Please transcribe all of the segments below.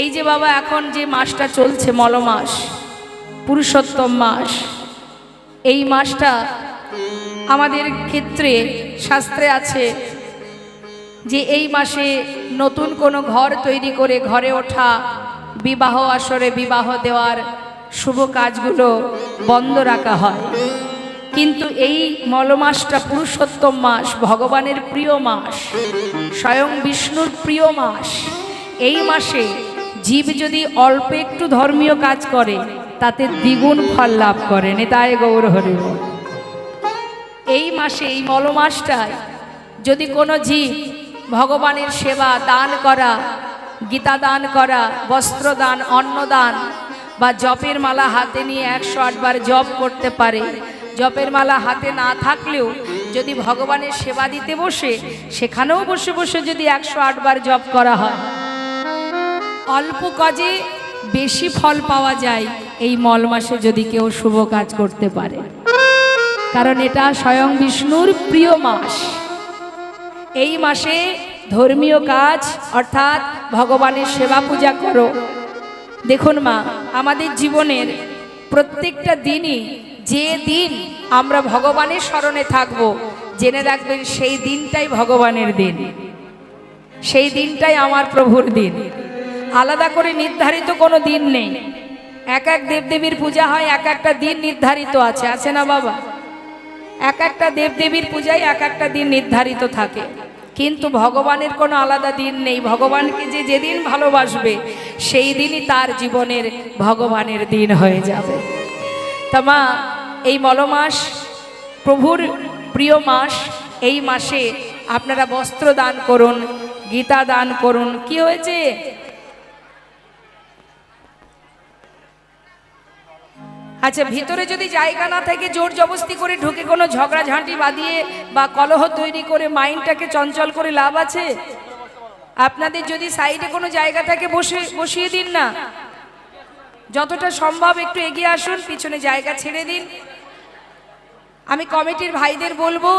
এই যে বাবা এখন যে মাসটা চলছে মলমাস, পুরুষোত্তম মাস, এই মাসটা আমাদের ক্ষেত্রে শাস্ত্রে আছে যে এই মাসে নতুন কোনো ঘর তৈরি করে ঘরে ওঠা, বিবাহ আসরে বিবাহ দেওয়ার শুভ কাজগুলো বন্ধ রাখা হয়। কিন্তু এই মলমাসটা পুরুষোত্তম মাস, ভগবানের প্রিয় মাস, স্বয়ং বিষ্ণুর প্রিয় মাস। এই মাসে জীব যদি অল্প একটু ধর্মীয় কাজ করে তাতে দ্বিগুণ ফল লাভ করে। নিতাই গৌর হরি বল। এই মাসে, এই মলমাসটায় যদি কোনো জীব ভগবানের সেবা দান করা, গীতা দান করা, বস্ত্র দান, অন্নদান বা জপের মালা হাতে নিয়ে 108 বার জপ করতে পারে, জপের মালা হাতে না থাকলেও যদি ভগবানের সেবা দিতে বসে সেখানেও বসে বসে যদি 108 বার জপ করা হয়, অল্প কাজে বেশি ফল পাওয়া যায় এই মল মাসে যদি কেউ শুভ কাজ করতে পারে। কারণ এটা স্বয়ং বিষ্ণুর প্রিয় মাস। এই মাসে ধর্মীয় কাজ অর্থাৎ ভগবানের সেবা পূজা করো। দেখুন মা, আমাদের জীবনের প্রত্যেকটা দিনই, যে দিন আমরা ভগবানের শরণে থাকব, জেনে রাখবেন সেই দিনটাই ভগবানের দিন, সেই দিনটাই আমার প্রভুর দিন। আলাদা করে নির্ধারিত কোনো দিন নেই। এক এক দেবদেবীর পূজা হয়, এক একটা দিন নির্ধারিত আছে, আছে না বাবা? এক একটা দেবদেবীর পূজায় এক একটা দিন নির্ধারিত থাকে, কিন্তু ভগবানের কোনো আলাদা দিন নেই। ভগবানকে যে যেদিন ভালোবাসবে সেই দিনই তার জীবনের ভগবানের দিন হয়ে যাবে। তা মা, এই মলমাস প্রভুর প্রিয় মাস। এই মাসে আপনারা বস্ত্র দান করুন, গীতা দান করুন। কি হয়েছে? আচ্ছা, ভিতরে যদি জায়গা না থাকে জোর জবস্তি করে ঢুকে কোনো ঝগড়াঝাঁটি বাঁধিয়ে বা কলহ তৈরি করে মাইন্ডটাকে চঞ্চল করে লাভ আছে? আপনাদের যদি সাইডে কোনো জায়গা থাকে বসিয়ে দিন না। যতটা সম্ভব একটু এগিয়ে আসুন, পিছনে জায়গা ছেড়ে দিন। আমি কমিটির ভাইদের বলবো,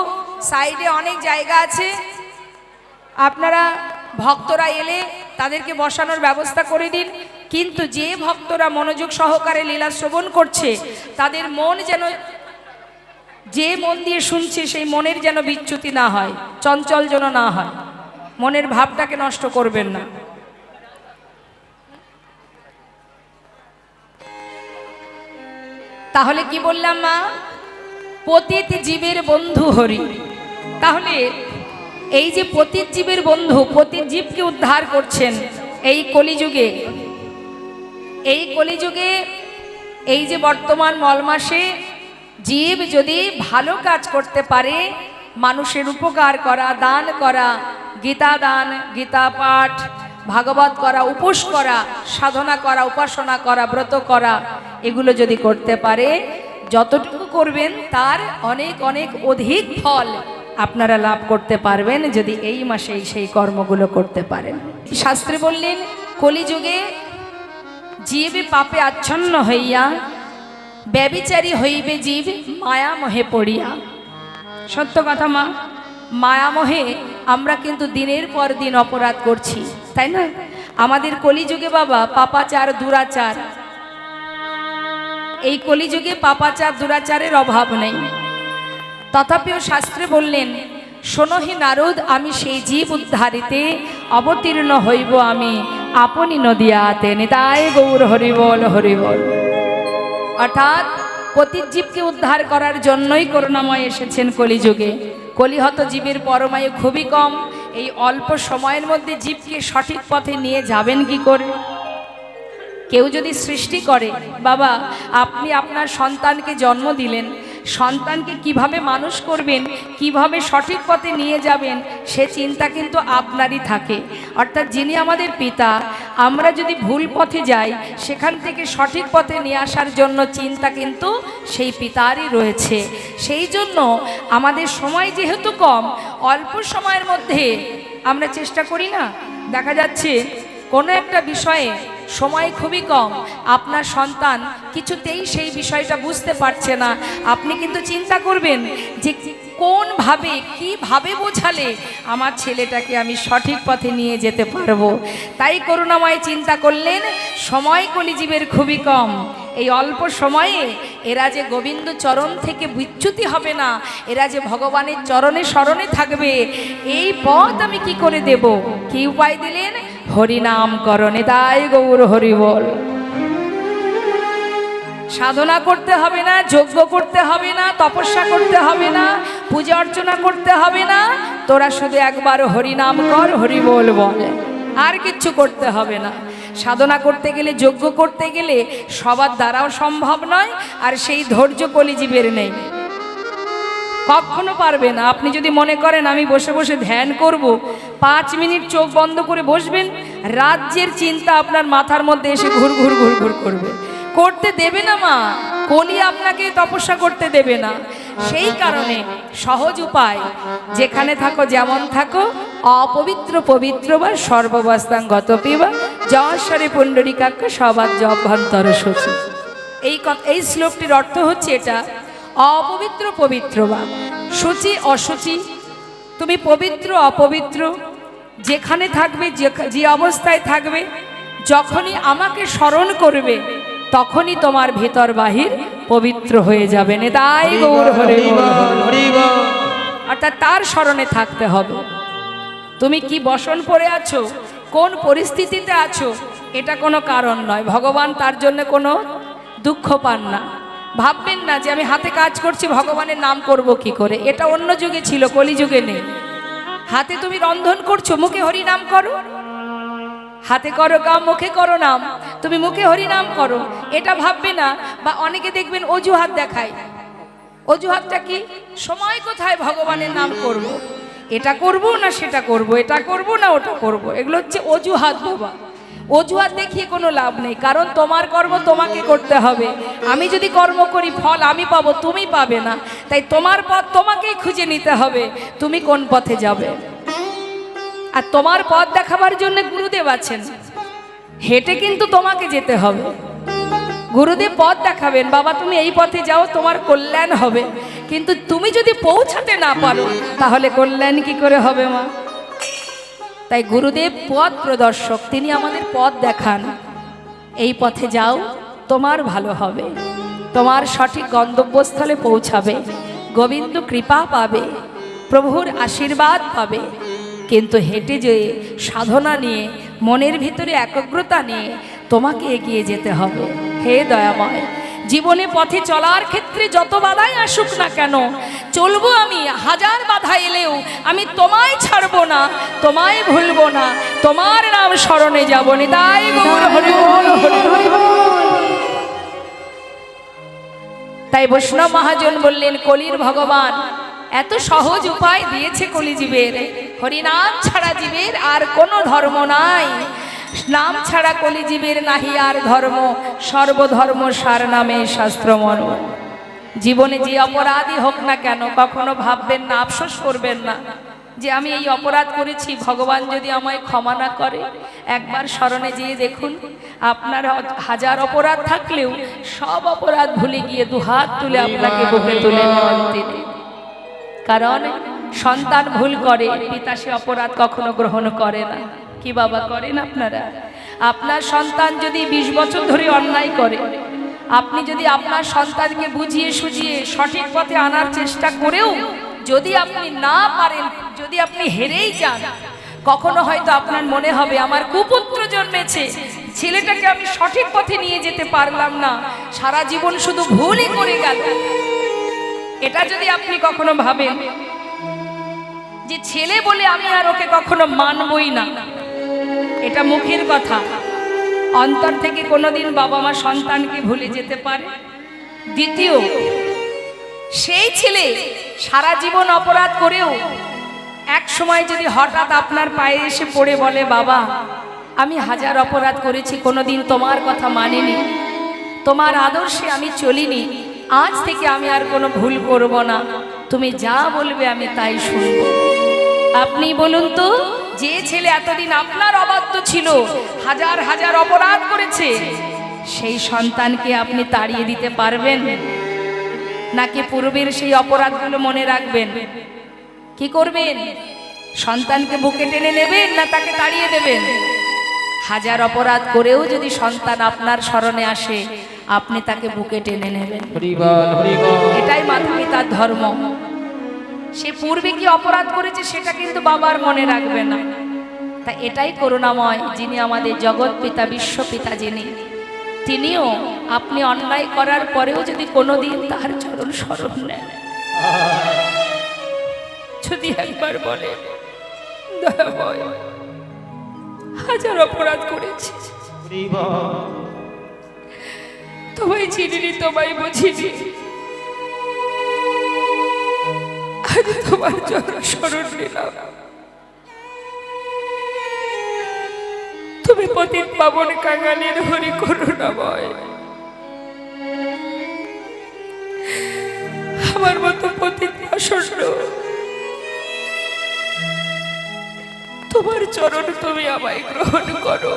সাইডে অনেক জায়গা আছে, আপনারা ভক্তরা এলে তাদেরকে বসানোর ব্যবস্থা করে দিন। কিন্তু যে ভক্তরা মনোযোগ সহকারে লীলা শ্রবণ করছে তাদের মন যেন, যে মন দিয়ে শুনছে সেই মনের যেন বিচ্যুতি না হয়, চঞ্চল যেন না হয়, মনের ভাবটাকে নষ্ট করবেন না। তাহলে কি বললাম মা? পতিত জীবের বন্ধু হরি। তাহলে এই যে পতিত জীবের বন্ধু, পতিত জীবকে উদ্ধার করছেন এই কলিযুগে। এই কলিযুগে এই যে বর্তমান মলমাসে জীব যদি ভালো কাজ করতে পারে, মানুষের উপকার করা, দান করা, গীতা দান, গীতা পাঠ, ভাগবত করা, উপোস করা, সাধনা করা, উপাসনা করা, ব্রত করা, এগুলো যদি করতে পারে, যতটুকু করবেন তার অনেক অনেক অধিক ফল আপনারা লাভ করতে পারবেন যদি এই মাসে সেই কর্মগুলো করতে পারেন। শাস্ত্রে বললেন, কলিযুগে জীব পাপে আচ্ছন্ন হইয়া ব্যভিচারী হইবে জীব মায়া মোহে পড়িয়া। সত্য কথা মা, মায়ামোহে আমরা কিন্তু দিনের পর দিন অপরাধ করছি, তাই না? আমাদের কলিযুগে বাবা পাপাচার, দুরাচার, এই কলিযুগে পাপাচার দুরাচারের অভাব নেই। তথাপিও শাস্ত্রে বললেন, শোনহি নারদ, আমি সেই জীব উদ্ধারিতে অবতীর্ণ হইব আমি আপনি নদিয়াতে। নিতাই গৌর হরি বল, হরি বল। অর্থাৎ পতিত জীবকে উদ্ধার করার জন্যই করুণাময় এসেছেন কলিযুগে। কলিহত জীবের পরমায়ু খুবই কম। এই অল্প সময়ের মধ্যে জীবকে সঠিক পথে নিয়ে যাবেন কি করে? কেউ যদি সৃষ্টি করে, বাবা আপনি আপনার সন্তানকে জন্ম দিলেন, সন্তানকে কিভাবে মানুষ করবেন, কিভাবে সঠিক পথে নিয়ে যাবেন, সে চিন্তা কিন্তু আপনারই থাকে। অর্থাৎ যিনি আমাদের পিতা, আমরা যদি ভুল পথে যাই সেখান থেকে সঠিক পথে নিয়ে আসার জন্য চিন্তা কিন্তু সেই পিতারই রয়েছে। সেই জন্য আমাদের সময় যেহেতু কম, অল্প সময়ের মধ্যে আমরা চেষ্টা করি না। দেখা যাচ্ছে কোনো একটা বিষয়ে সময় খুবই কম, আপনার সন্তান কিছুতেই সেই বিষয়টা বুঝতে পারছে না, আপনি কিন্তু চিন্তা করবেন যে কোনভাবে কিভাবে বোঝালে আমার ছেলেটাকে আমি সঠিক পথে নিয়ে যেতে পারবো। তাই করুণাময় চিন্তা করলেন, সময় কলিজীবের খুবই কম, এই অল্প সময়ে এরা যে গোবিন্দ চরণ থেকে বিচ্যুতি হবে না, এরা যে ভগবানের চরণে শরণে থাকবে, এই পথ আমি কি করে দেব? কি উপায় দিলেন? হরিনাম করণে তাই গৌর হরি বল। সাধনা করতে হবে না, যজ্ঞ করতে হবে না, তপস্যা করতে হবে না, পূজা অর্চনা করতে হবে না, তোরা শুধু একবার হরিনাম কর, হরি বল বল, আর কিচ্ছু করতে হবে না। সাধনা করতে গেলে, যজ্ঞ করতে গেলে সবার দ্বারাও সম্ভব নয়, আর সেই ধৈর্য কলিজীবের নেই, কখনো পারবে না। আপনি যদি মনে করেন আমি বসে বসে ধ্যান করব, 5 মিনিট চোখ বন্ধ করে বসবেন, রাজ্যের চিন্তা আপনার মাথার মধ্যে এসে ঘুর ঘুর ঘুর ঘুর করবে, করতে দেবে না মা, কলি আপনাকে তপস্যা করতে দেবে না। সেই কারণে সহজ উপায়, যেখানে থাকো যেমন থাকো, অপবিত্র পবিত্র বা সর্ববস্তাঙ্গত পিবা যশ্বরে পুণ্ডরিকাক্ষ সবাজ্য অভ্যন্তর সূচি। এই শ্লোকটির অর্থ হচ্ছে এটা, অপবিত্র পবিত্র বা সূচি অসুচি, তুমি পবিত্র অপবিত্র যেখানে থাকবে, যে অবস্থায় থাকবে, যখনই আমাকে স্মরণ করবে তখনই তোমার ভেতর বাহির পবিত্র হয়ে যাবে। তাই গৌর হরি বল। অর্থাৎ তার স্মরণে থাকতে হবে। তুমি কি বসন পড়ে আছো, কোন পরিস্থিতিতে আছো, এটা কোনো কারণ নয়। ভগবান তার জন্য কোনো দুঃখ পান না। ভাববেন না যে আমি হাতে কাজ করছি, ভগবানের নাম করব কি করে, এটা অন্য যুগে ছিল, কলিযুগে নেই। হাতে তুমি রন্ধন করছো, মুখে হরি নাম করো, হাতে করো কাম, মুখে করো নাম, তুমি মুখে হরি নাম করো, এটা ভাববে না। বা অনেকে দেখবেন অজুহাত দেখায়, অজুহাতটা কি? সময় কোথায় ভগবানের নাম করব, এটা করব না সেটা করব, এটা করব না ওটা করব, এগুলো হচ্ছে অজুহাত বাবা। অজুহাত দেখিয়ে কোনো লাভ নেই, কারণ তোমার কর্ম তোমাকে করতে হবে। আমি যদি কর্ম করি ফল আমি পাবো, তুমি পাবে না। তাই তোমার পথ তোমাকেই খুঁজে নিতে হবে, তুমি কোন পথে যাবে। আর তোমার পথ দেখাবার জন্য গুরুদেব আছেন, হেঁটে কিন্তু তোমাকে যেতে হবে। গুরুদেব পথ দেখাবেন, বাবা তুমি এই পথে যাও, তোমার কল্যাণ হবে। কিন্তু তুমি যদি পৌঁছাতে না পারো, তাহলে কল্যাণ কি করে হবে মা? তাই গুরুদেব পথ প্রদর্শক, তিনি আমাদের পথ দেখান। এই পথে যাও, তোমার ভালো হবে, তোমার সঠিক গন্তব্যস্থলে পৌঁছাবে, গোবিন্দ কৃপা পাবে, প্রভুর আশীর্বাদ পাবে। কিন্তু হেঁটে যেয়ে সাধনা নিয়ে, মনের ভিতরে একাগ্রতা নিয়ে তোমাকে এগিয়ে যেতে হবে। হে দয়াময়, জীবনে পথে চলার ক্ষেত্রে যত বাধাই আসুক না কেন, চলবো আমি, হাজার বাধা এলেও আমি তোমায় ছাড়বো না, তোমায় ভুলবো না, তোমার নাম স্মরণে যাবো। তাই গৌর হরি বল, হরি বল। তাই বৈষ্ণব মহাজন বললেন, কলির ভগবান এত সহজ উপায় দিয়েছে কলিজীবের, হরিনাম ছাড়া জীবের আর কোনো ধর্ম নাই, নাম ছাড়া কলিজীবের নাহি আর ধর্ম, সর্বধর্ম সার নামে শাস্ত্র মন। জীবনে যে অপরাধী হোক না কেন, কখনো ভাববেন না, আফসোস করবেন না যে আমি এই অপরাধ করেছি, ভগবান যদি আমায় ক্ষমা না করে। একবার স্মরণে যেয়ে দেখুন, আপনার হাজার অপরাধ থাকলেও সব অপরাধ ভুলে গিয়ে দুহাত তুলে আপনাকে বুকে তুলে নেবেন তিনি। কারণ সন্তান ভুল করে, পিতা সে অপরাধ কখনো গ্রহণ করে না। কি বাবা করেন আপনারা? আপনার সন্তান যদি 20 বছর ধরে অন্যায় করে, আপনি যদি আপনার সন্তানকে বুঝিয়ে সুঝিয়ে সঠিক পথে আনার চেষ্টা করেও যদি আপনি না পারেন, যদি আপনি হেরেই যান, কখনো হয়তো আপনার মনে হবে আমার কুপুত্র জন্মেছে, ছেলেটাকে আমি সঠিক পথে নিয়ে যেতে পারলাম না, সারা জীবন শুধু ভুলই করে গেল। এটা যদি আপনি কখনো ভাবেন যে ছেলে বলে আমি আর ওকে কখনো মানবই না, এটা মুখের কথা, অন্তর থেকে কোনোদিন বাবা মা সন্তানকে ভুলে যেতে পারে? দ্বিতীয়, সেই ছেলে সারা জীবন অপরাধ করেও এক সময় যদি হঠাৎ আপনার পায়ে এসে পড়ে বলে, বাবা আমি হাজার অপরাধ করেছি, কোনোদিন তোমার কথা মানিনি, তোমার আদর্শে আমি চলিনি, আজ থেকে আমি আর কোনো ভুল করব না, তুমি যা বলবে আমি তাই শুনব। আপনি বলুন তো, যে ছেলে এতদিন আপনার অবাধ্য ছিল, হাজার হাজার অপরাধ করেছে, সেই সন্তানকে আপনি তাড়িয়ে দিতে পারবেন? নাকি পূর্বের সেই অপরাধগুলো মনে রাখবেন? কি করবেন? সন্তানকে বুকে টেনে নেবেন না তাকে তাড়িয়ে দেবেন? হাজার অপরাধ করেও যদি সন্তান আপনার স্মরণে আসে, আপনি তাকে বুকে টেনে নেবেন। এটাই মাতা পিতার ধর্ম। সে পূর্বে কি অপরাধ করেছে সেটা কিন্তু বাবার মনে রাখবে না। তা এটাই করুণাময়, যিনি আমাদের জগৎ পিতা, বিশ্বপিতা যিনি, তিনিও আপনি অন্যায় করার পরেও যদি কোনোদিন তার চরণ স্মরণ নেন, যদি একবার বলে দয়াময় হাজার অপরাধ করেছি, তোমায় চিনিনি, তোমায় বুঝিনি, আজ তোমার চরণ স্মরণ নিলাম, তুমি পতিত পাবন কাঙালির হরি করুণাময়, আমার মতো পতিত আসন্ন তোমার চরণ তুমি আমায় গ্রহণ করো।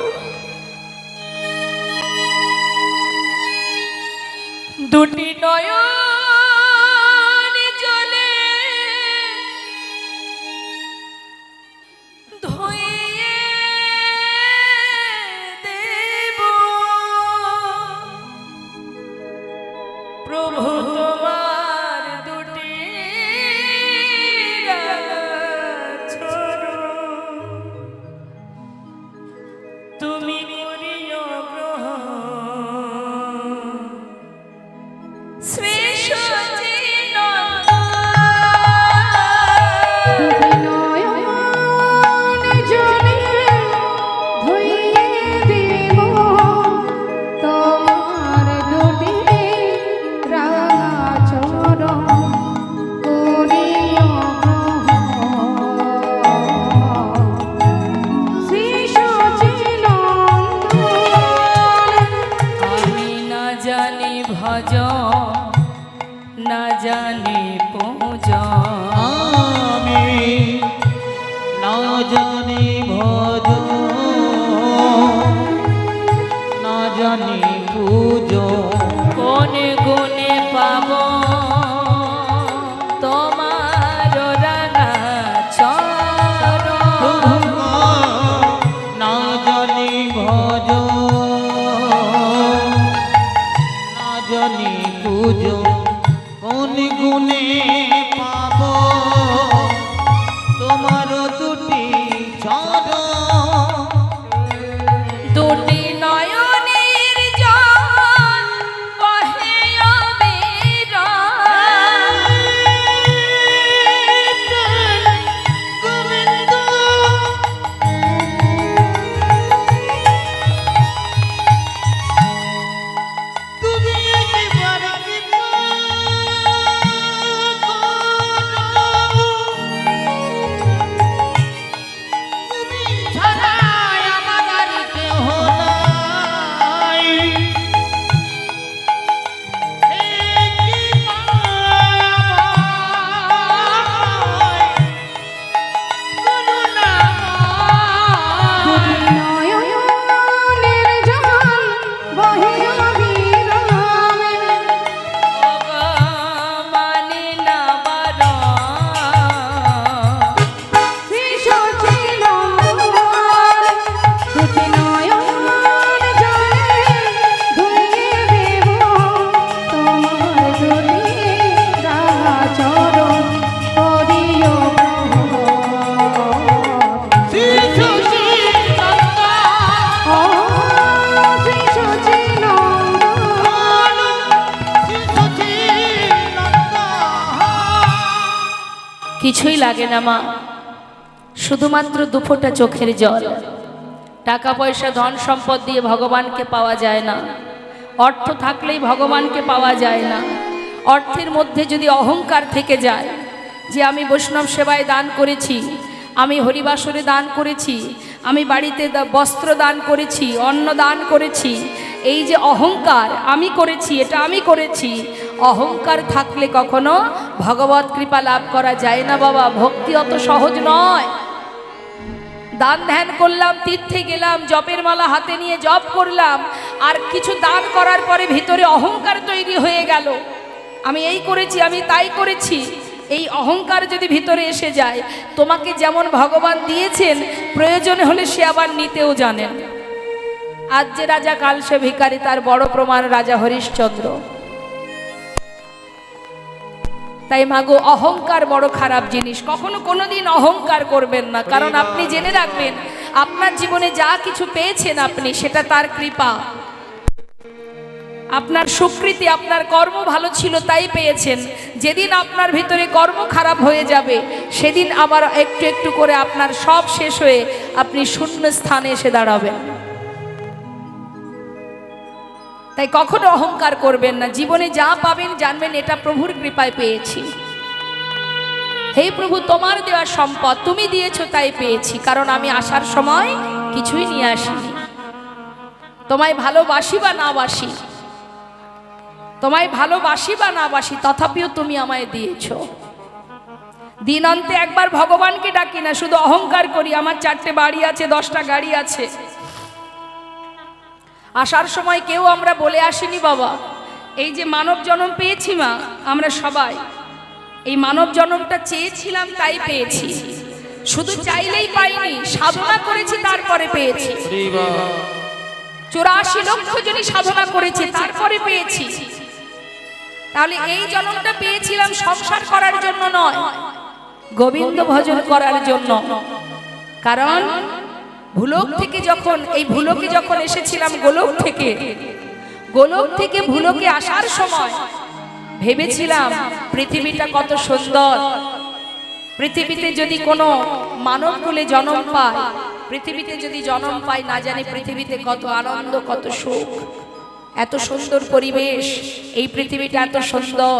দুটি নয়ন জলে ধুইয়ে দেব প্রভু তোমার দুটি চরণ, তুমি করিও গ্রহণ। শ্রী সচিন না জানি পূজন, আমি না জানি ভজন, না জানি পূজন, কোন গুণে পাব তোমার রাঙা চরণ, না জানি ভজন, না জানি পূজন, কোন গুণে পাব তোমার দুটি চরণ। দুটি নয়নের জল বহে অবিরাম, গোবিন্দ তুমি একবার কৃপা করো, তুমি ছাড়া আমার আর কেহ নাই। হে কৃপাময়, করুণাময়, মানে না বারণ, কিছুই লাগে না মা, শুধুমাত্র দুফোঁটা চোখের জল। টাকা পয়সা ধন সম্পদ দিয়ে ভগবানকে পাওয়া যায় না, অর্থ থাকলেই ভগবানকে পাওয়া যায় না। অর্থের মধ্যে যদি অহংকার থেকে যায়, যে আমি বৈষ্ণব সেবায় দান করেছি, আমি হরিবাসরে দান করেছি, আমি বাড়িতে বস্ত্র দান করেছি, অন্ন দান করেছি, এই যে অহংকার আমি করেছি, এটা আমি করেছি, অহংকার থাকলে কখনো ভগবত কৃপা লাভ করা যায় না বাবা। ভক্তি অত সহজ নয়। দান ধ্যান করলাম, তীর্থে গেলাম, জপের মালা হাতে নিয়ে জপ করলাম, আর কিছু দান করার পরে ভিতরে অহংকার তৈরি হয়ে গেল, আমি এই করেছি, আমি তাই করেছি, এই অহংকার যদি ভিতরে এসে যায়, তোমাকে যেমন ভগবান দিয়েছেন প্রয়োজনে হলে সে আবার নিতেও জানেন। আজ যে রাজা কাল সে ভিখারি, তার বড় প্রমাণ রাজা হরিশ্চন্দ্র। তাই মাগো, অহংকার বড় খারাপ জিনিস। কখনো কোনোদিন অহংকার করবেন না, কারণ আপনি জেনে রাখবেন আপনার জীবনে যা কিছু পেয়েছেন আপনি, সেটা তার কৃপা, আপনার স্বীকৃতি, আপনার কর্ম ভালো ছিল তাই পেয়েছেন। যেদিন আপনার ভিতরে কর্ম খারাপ হয়ে যাবে, সেদিন আবার একটু একটু করে আপনার সব শেষ হয়ে আপনি শূন্য স্থানে এসে দাঁড়াবেন। তাই কখনো অহংকার করবেন না। জীবনে যা পাবেন জানবেন এটা প্রভুর কৃপায় পেয়েছি। হে প্রভু, তোমার দেওয়া সম্পদ তুমি দিয়েছো তাই পেয়েছি, কারণ আমি আসার সময় কিছুই নিয়ে আসিনি। তোমায় ভালোবাসি বা না বাসি, তোমায় ভালোবাসি বা না বাসি, তথাপিও তুমি আমায় দিয়েছো। দিন অন্তে একবার ভগবানকে ডাকি না, শুধু অহংকার করি আমার 4টে বাড়ি আছে, 10টা গাড়ি আছে। আসার সময় কেউ আমরা বলে আসিনি বাবা এই যে মানব জন্ম পেয়েছি মা, আমরা সবাই এই মানব জন্মটা চেয়েছিলাম তাই পেয়েছি। শুধু চাইলেই পাইনি, সাধনা করেছি তারপরে পেয়েছি। 84 লক্ষ জনই সাধনা করেছে তারপরে পেয়েছি। তাহলে এই জন্মটা পেয়েছিলাম সংসার করার জন্য নয়, গোবিন্দ ভজন করার জন্য। কারণ ভুলোক থেকে যখন এই ভুলোকে যখন এসেছিলাম, গোলক থেকে ভুলোকে আসার সময় ভেবেছিলাম পৃথিবীটা কত সুন্দর, পৃথিবীতে যদি কোনো মানব কুলে জন্ম পায়, পৃথিবীতে যদি জন্ম পায়, না জানি পৃথিবীতে কত আনন্দ, কত সুখ, এত সুন্দর পরিবেশ, এই পৃথিবীটা এত সুন্দর,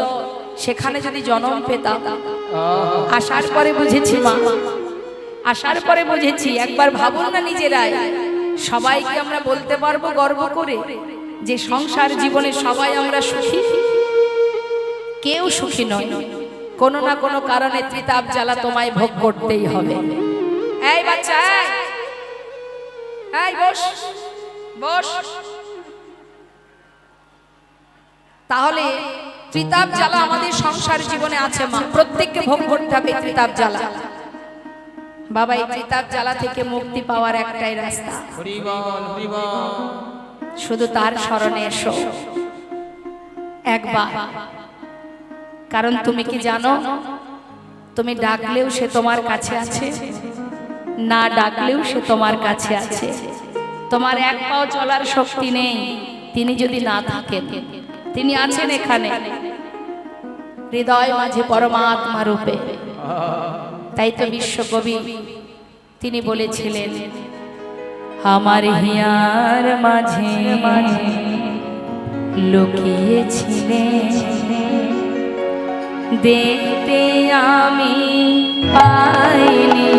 সেখানে যদি জন্ম পেতাম। আসার পরে বুঝেছি মা, আসার পরে বুঝেছি। একবার ভাবুন না নিজেরাই, সবাইকে আমরা বলতে পারবো গর্ব করে যে সংসার জীবনে সবাই আমরা সুখী? কেউ সুখী নয়। কোনো না কোনো কারণে ত্রিতাপ জ্বালা তোমায় ভোগ করতেই হবে। এই বাচ্চা, এই বস বস। তাহলে ত্রিতাপ জ্বালা আমাদের সংসার জীবনে আছে মা, প্রত্যেককে ভোগ করতে হবে ত্রিতাপ জ্বালা। বাবা, এই ত্রিতাপ জ্বালা থেকে মুক্তি পাওয়ার একটাই রাস্তা, শুধু তার শরণে এসো একবার। কারণ তুমি কি জানো, তুমি ডাকলেও সে তোমার কাছে আছে, না ডাকলেও সে তোমার কাছে আছে। তোমার এক পাও চলার শক্তি নেই, তিনি যদি না থাকেন। তিনি আছেন এখানে হৃদয় মাঝে পরমাত্মা রূপে। তাই তো বিশ্বকবি তিনি বলেছিলেন, আমার হিয়ার মাঝে লুকিয়েছিলেন, দেখতে আমি পাইনি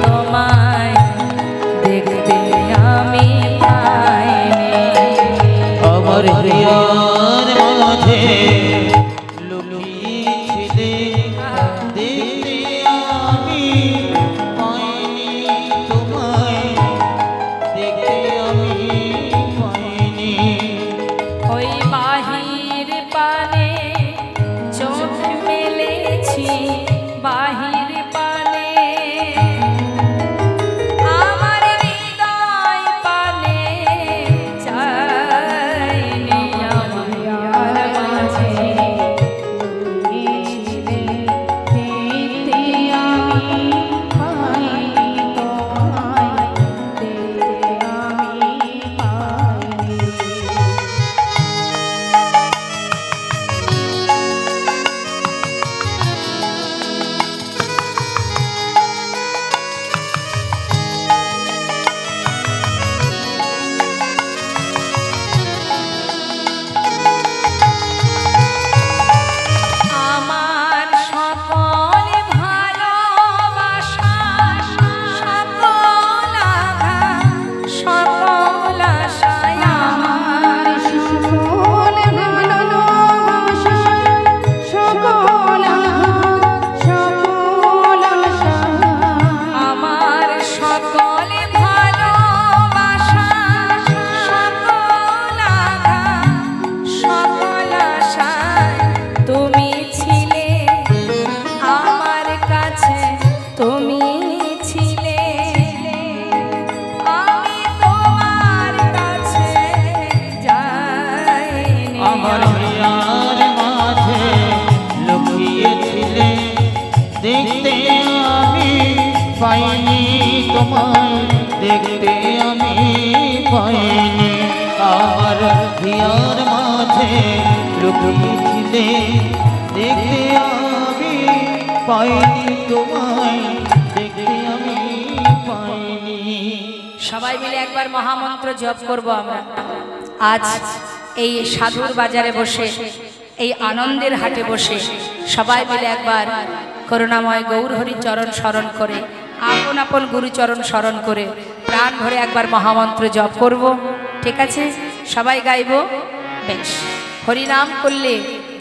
তোমায়, দেখতে আমি পাইনি। আমার হিয়ার মাঝে লুকিয়েছিলে, দেখতে আমি পাইনি তোমায়, দেখতে আমি পাইনি। ওই বাহির পানে চোখ মেলেছি, বাহির পানে আমার হৃদয় পানে চাইনি আমি। আমার হিয়ার মাঝে লুকিয়েছিলে দেখতে আমি পাইনি তোমায় দেখতে আমি পাইনি আমার হিয়ার মাঝে লুকিয়েছিলে দেখতে আমি পাইনি তোমায় দেখতে আমি পাইনি। সবাই মিলে একবার মহামন্ত্র জপ করব আমরা আজ এই সাধুর বাজারে বসে, এই আনন্দের হাটে বসে সবাই মিলে একবার করুণাময় গৌরহরি চরণ স্মরণ করে, আপন আপন গুরুচরণ স্মরণ করে প্রাণ ভরে একবার মহামন্ত্র জপ করব। ঠিক আছে, সবাই গাইব। বেশ, হরিনাম করলে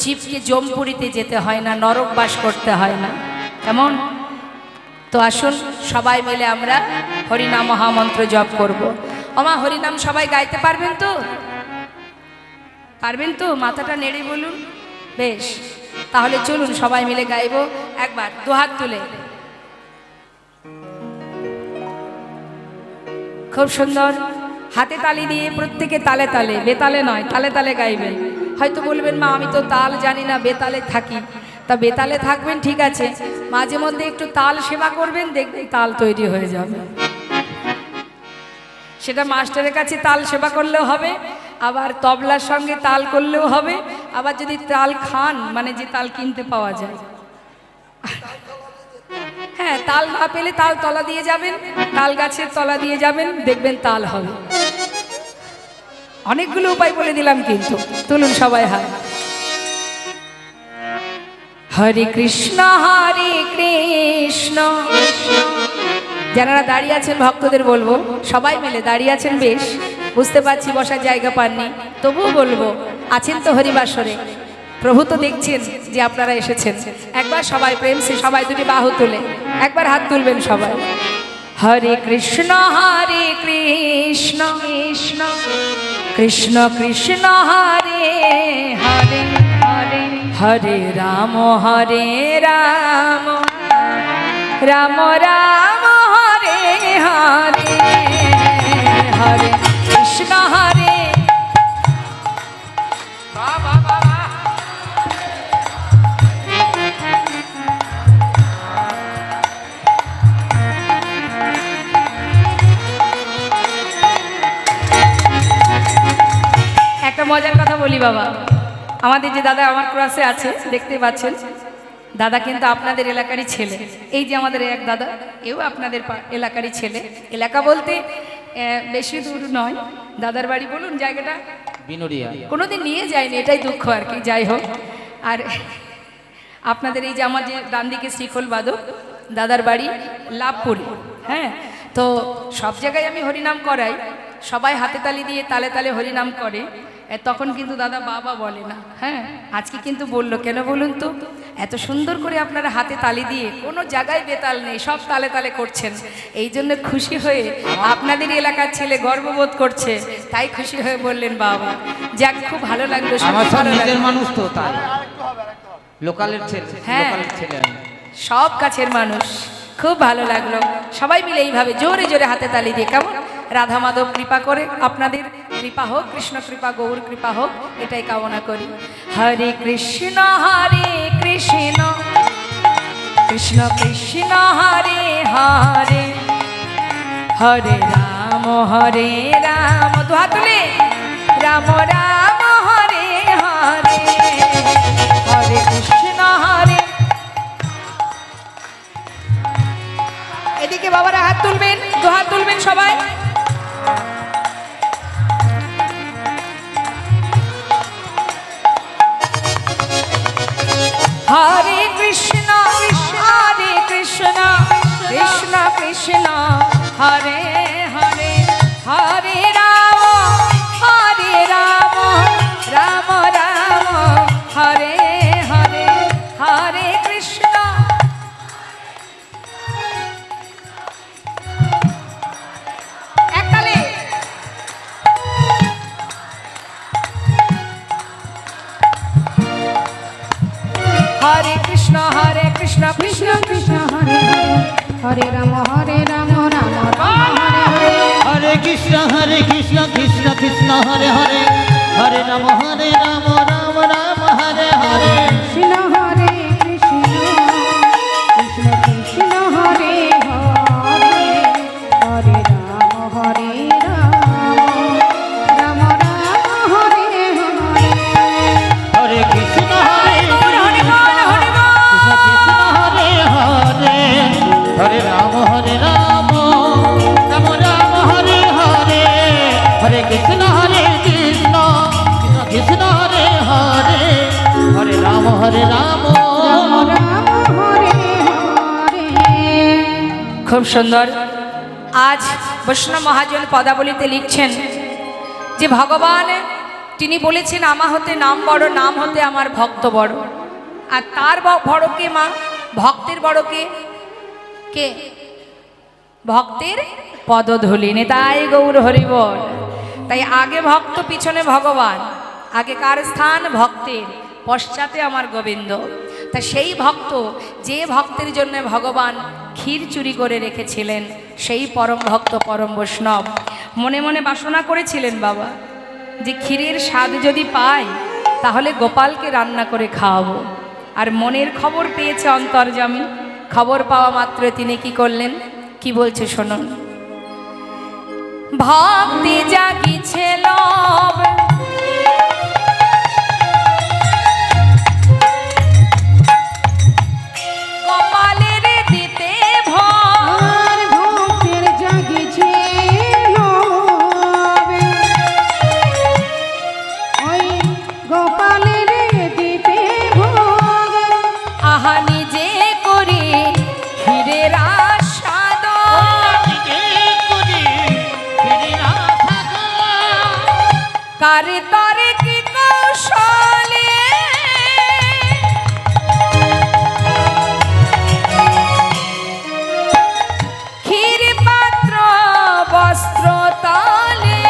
জীবকে জমপুরিতে যেতে হয় না, নরক বাস করতে হয় না, কেমন? তো আসুন সবাই মিলে আমরা হরিনাম মহামন্ত্র জপ করব। ওমা, হরিনাম সবাই গাইতে পারবেন তো? পারবেন তো? মাথাটা নেড়ে বলুন। বেশ, তাহলে চলুন সবাই মিলে গাইব। একবার দুহাত তুলে, খুব সুন্দর হাতে তালি দিয়ে প্রত্যেকে তালে তালে, বেতালে নয়, তালে তালে গাইবেন। হয়তো বলবেন মা আমি তো তাল জানি না, বেতালে থাকি। তা বেতালে থাকবেন ঠিক আছে, মাঝে মধ্যে একটু তাল সেবা করবেন, দেখবেন তাল তৈরি হয়ে যাবে। সেটা মাস্টারের কাছে তাল সেবা করলেও হবে, আবার তবলার সঙ্গে তাল করলেও হবে, আবার যদি তাল খান মানে যে তাল কিনতে পাওয়া যায়, হ্যাঁ, তাল না পেলে তাল তলা দিয়ে যাবেন, তাল গাছের তলা দিয়ে যাবেন, দেখবেন তাল হবে। অনেকগুলো উপায় বলে দিলাম, কিন্তু তুলুন সবাই হাত। হরে কৃষ্ণ যারা দাঁড়িয়ে আছেন ভক্তদের বলবো সবাই মিলে, দাঁড়িয়ে আছেন বেশ, বুঝতে পারছি বসার জায়গা পাননি, তবুও বলবো আছেন তো হরিবাসরে, প্রভু তো দেখছেন যে আপনারা এসেছেন। একবার সবাই প্রেম সে সবাই দুটি বাহু তুলে একবার হাত তুলবেন সবাই। হরে কৃষ্ণ কৃষ্ণ কৃষ্ণ কৃষ্ণ হরে হরে হরে হরে রাম রাম রাম হরে হরে হরে কৃষ্ণ হরে। একটা মজার কথা বলি বাবা, আমাদের যে দাদা আমার ক্লাসে আছে দেখতে পাচ্ছেন, দাদা কিন্তু আপনাদের এলাকারই ছেলে। এই যে আমাদের এক দাদা, এও আপনাদের এলাকারই ছেলে। এলাকা বলতে বেশি দূর নয়, দাদার বাড়ি বলুন জায়গাটা, বিনোরিয়া। কোনোদিন নিয়ে যায়নি, এটাই দুঃখ আর কি। যাই হোক, আর আপনাদের এই যে আমার যে ডান দিকে শ্রীখোল বাদক, দাদার বাড়ি লাভপুরে। হ্যাঁ, তো সব জায়গায় আমি হরিনাম করাই, সবাই হাতে তালি দিয়ে তালে তালে হরিনাম করে, তখন কিন্তু দাদা বাবা বলে না। হ্যাঁ, আজকে কিন্তু বললো, কেন বলুন তো? এত সুন্দর করে আপনারা হাতে তালি দিয়ে, কোনো জায়গায় বেতাল নেই, সব তালে তালে করছেন, এই জন্য খুশি হয়ে আপনাদের এলাকার ছেলে গর্ববোধ করছে, তাই খুশি হয়ে বললেন বাবা। যাক, খুব ভালো লাগলো, আমার সব ভালো নিজের লাগলো। মানুষ তো, তাই লোকালের ছেলে, হ্যাঁ। লোকালের ছেলে আমি। সব কাছের মানুষ, খুব ভালো লাগলো। সবাই মিলে এইভাবে জোরে জোরে হাতে তালি দিয়ে, কেমন? রাধা মাধব কৃপা করে, আপনাদের কৃপা হোক, কৃষ্ণ কৃপা, গৌর কৃপা হোক, এটাই কামনা করি। হরে কৃষ্ণ কৃষ্ণ কৃষ্ণ কৃষ্ণ হরে হরে হরে রাম দুহাত তুলে, রাম রাম হরে হরে হরে কৃষ্ণ হরে। এদিকে বাবারা হাত তুলবেন, দুহাত তুলবেন সবাই। হরে কৃষ্ণ হরে কৃষ্ণ কৃষ্ণ কৃষ্ণ হরে হরে হরে রাম রাম রাম হরে হরে হরে কৃষ্ণ। একতালে হরে কৃষ্ণ কৃষ্ণ কৃষ্ণ হরে হরে রাম রাম রাম হরে হরে হরে কৃষ্ণ কৃষ্ণ কৃষ্ণ হরে হরে হরে রাম রাম রাম হরে হরে কৃষ্ণ হরে কৃষ্ণ কৃষ্ণ কৃষ্ণ হরে হরে হরে রাম রাম রাম হরে হরে হরে কৃষ্ণ হরে হরে হরে বল, হরে বল। কৃষ্ণ হরে হরে হরে রাম রাম রাম হরে হরে হরে কৃষ্ণ কৃষ্ণ কৃষ্ণ হরে হরে হরে রাম রাম রাম হরে হরে খুব সুন্দর। আজ বৈষ্ণব মহাজন পদাবলীতে লিখছেন যে ভগবান তিনি বলেছেন আমা হতে নাম বড়, নাম হতে আমার ভক্ত বড়। আর তার বড় কে মা? ভক্তের বড় কে? কে? ভক্তের পদধূলি। তাই গৌর হরিবল। তাই আগে ভক্ত, পিছনে ভগবান। আগে কার স্থান? ভক্তের, পশ্চাতে আমার গোবিন্দ। তা সেই ভক্ত, যে ভক্তের জন্য ভগবান ক্ষীর চুরি করে রেখেছিলেন, সেই পরম ভক্ত পরম বৈষ্ণব মনে মনে বাসনা করেছিলেন বাবা যে ক্ষীরের স্বাদ যদি পাই তাহলে গোপালকে রান্না করে খাওয়াবো। আর মনের খবর পেয়েছে অন্তর্যামী। খবর পাওয়া মাত্র তিনি কি করলেন? কি বলছে শুনুন। ভক্তি জাগিছে লব, গোপালের দিতে ভোগ। আর ভক্তের জাগিছে লোভ, ওই গোপালের দিতে ভোগ। আহা নিজে করি ক্ষীরের আস্বাদ, কারে তরে কি কৌশলে ক্ষীর পাত্র বস্ত্র তলে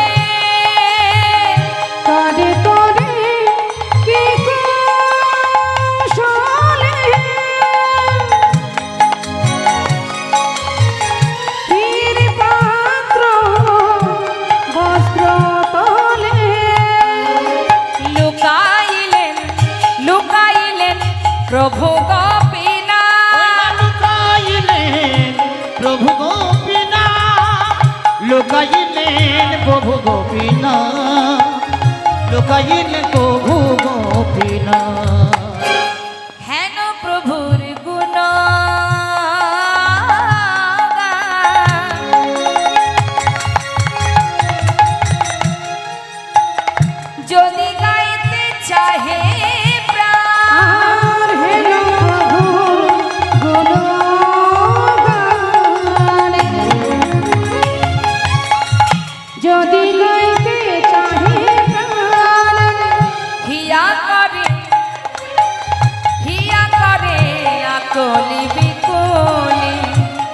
কারে তোরে কি কৌশলে ক্ষীর পাত্র বস্ত্র তলে লুকাইলেন লুকাইলেন প্রভু গোপীনাথ। প্রভু গোপীনা লুকাইলেন প্রভু গোপীনা লুকাইলেন প্রভু গোপীনা হেন প্রভুর গুণ যদি গাইতে চাহে প্রাণ, আর হেন প্রভুর গুণগান যদি গাইতে চাহে প্রাণ হিয়া করে আকলি বিকলি।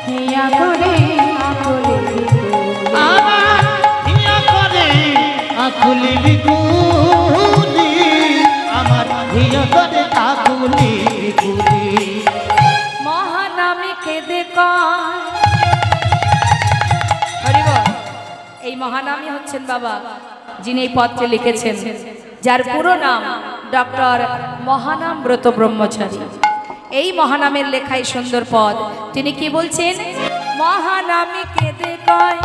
হিয়া করে আকলে আমার হিয়া করে আকুলি বিকুলি আমার হিয়া করে আকুলি বিকুলি মহানামে কেঁদে কয়। হরি বল। এই মহানামী হচ্ছেন বাবা যিনি এই পত্রে লিখেছেন, যার পুরো নাম ডক্টর মহানাম ব্রত ব্রহ্মচারী। এই মহানামের লেখাই সুন্দর পদ। তিনি কি বলছেন? মহানামে কেঁদে কয়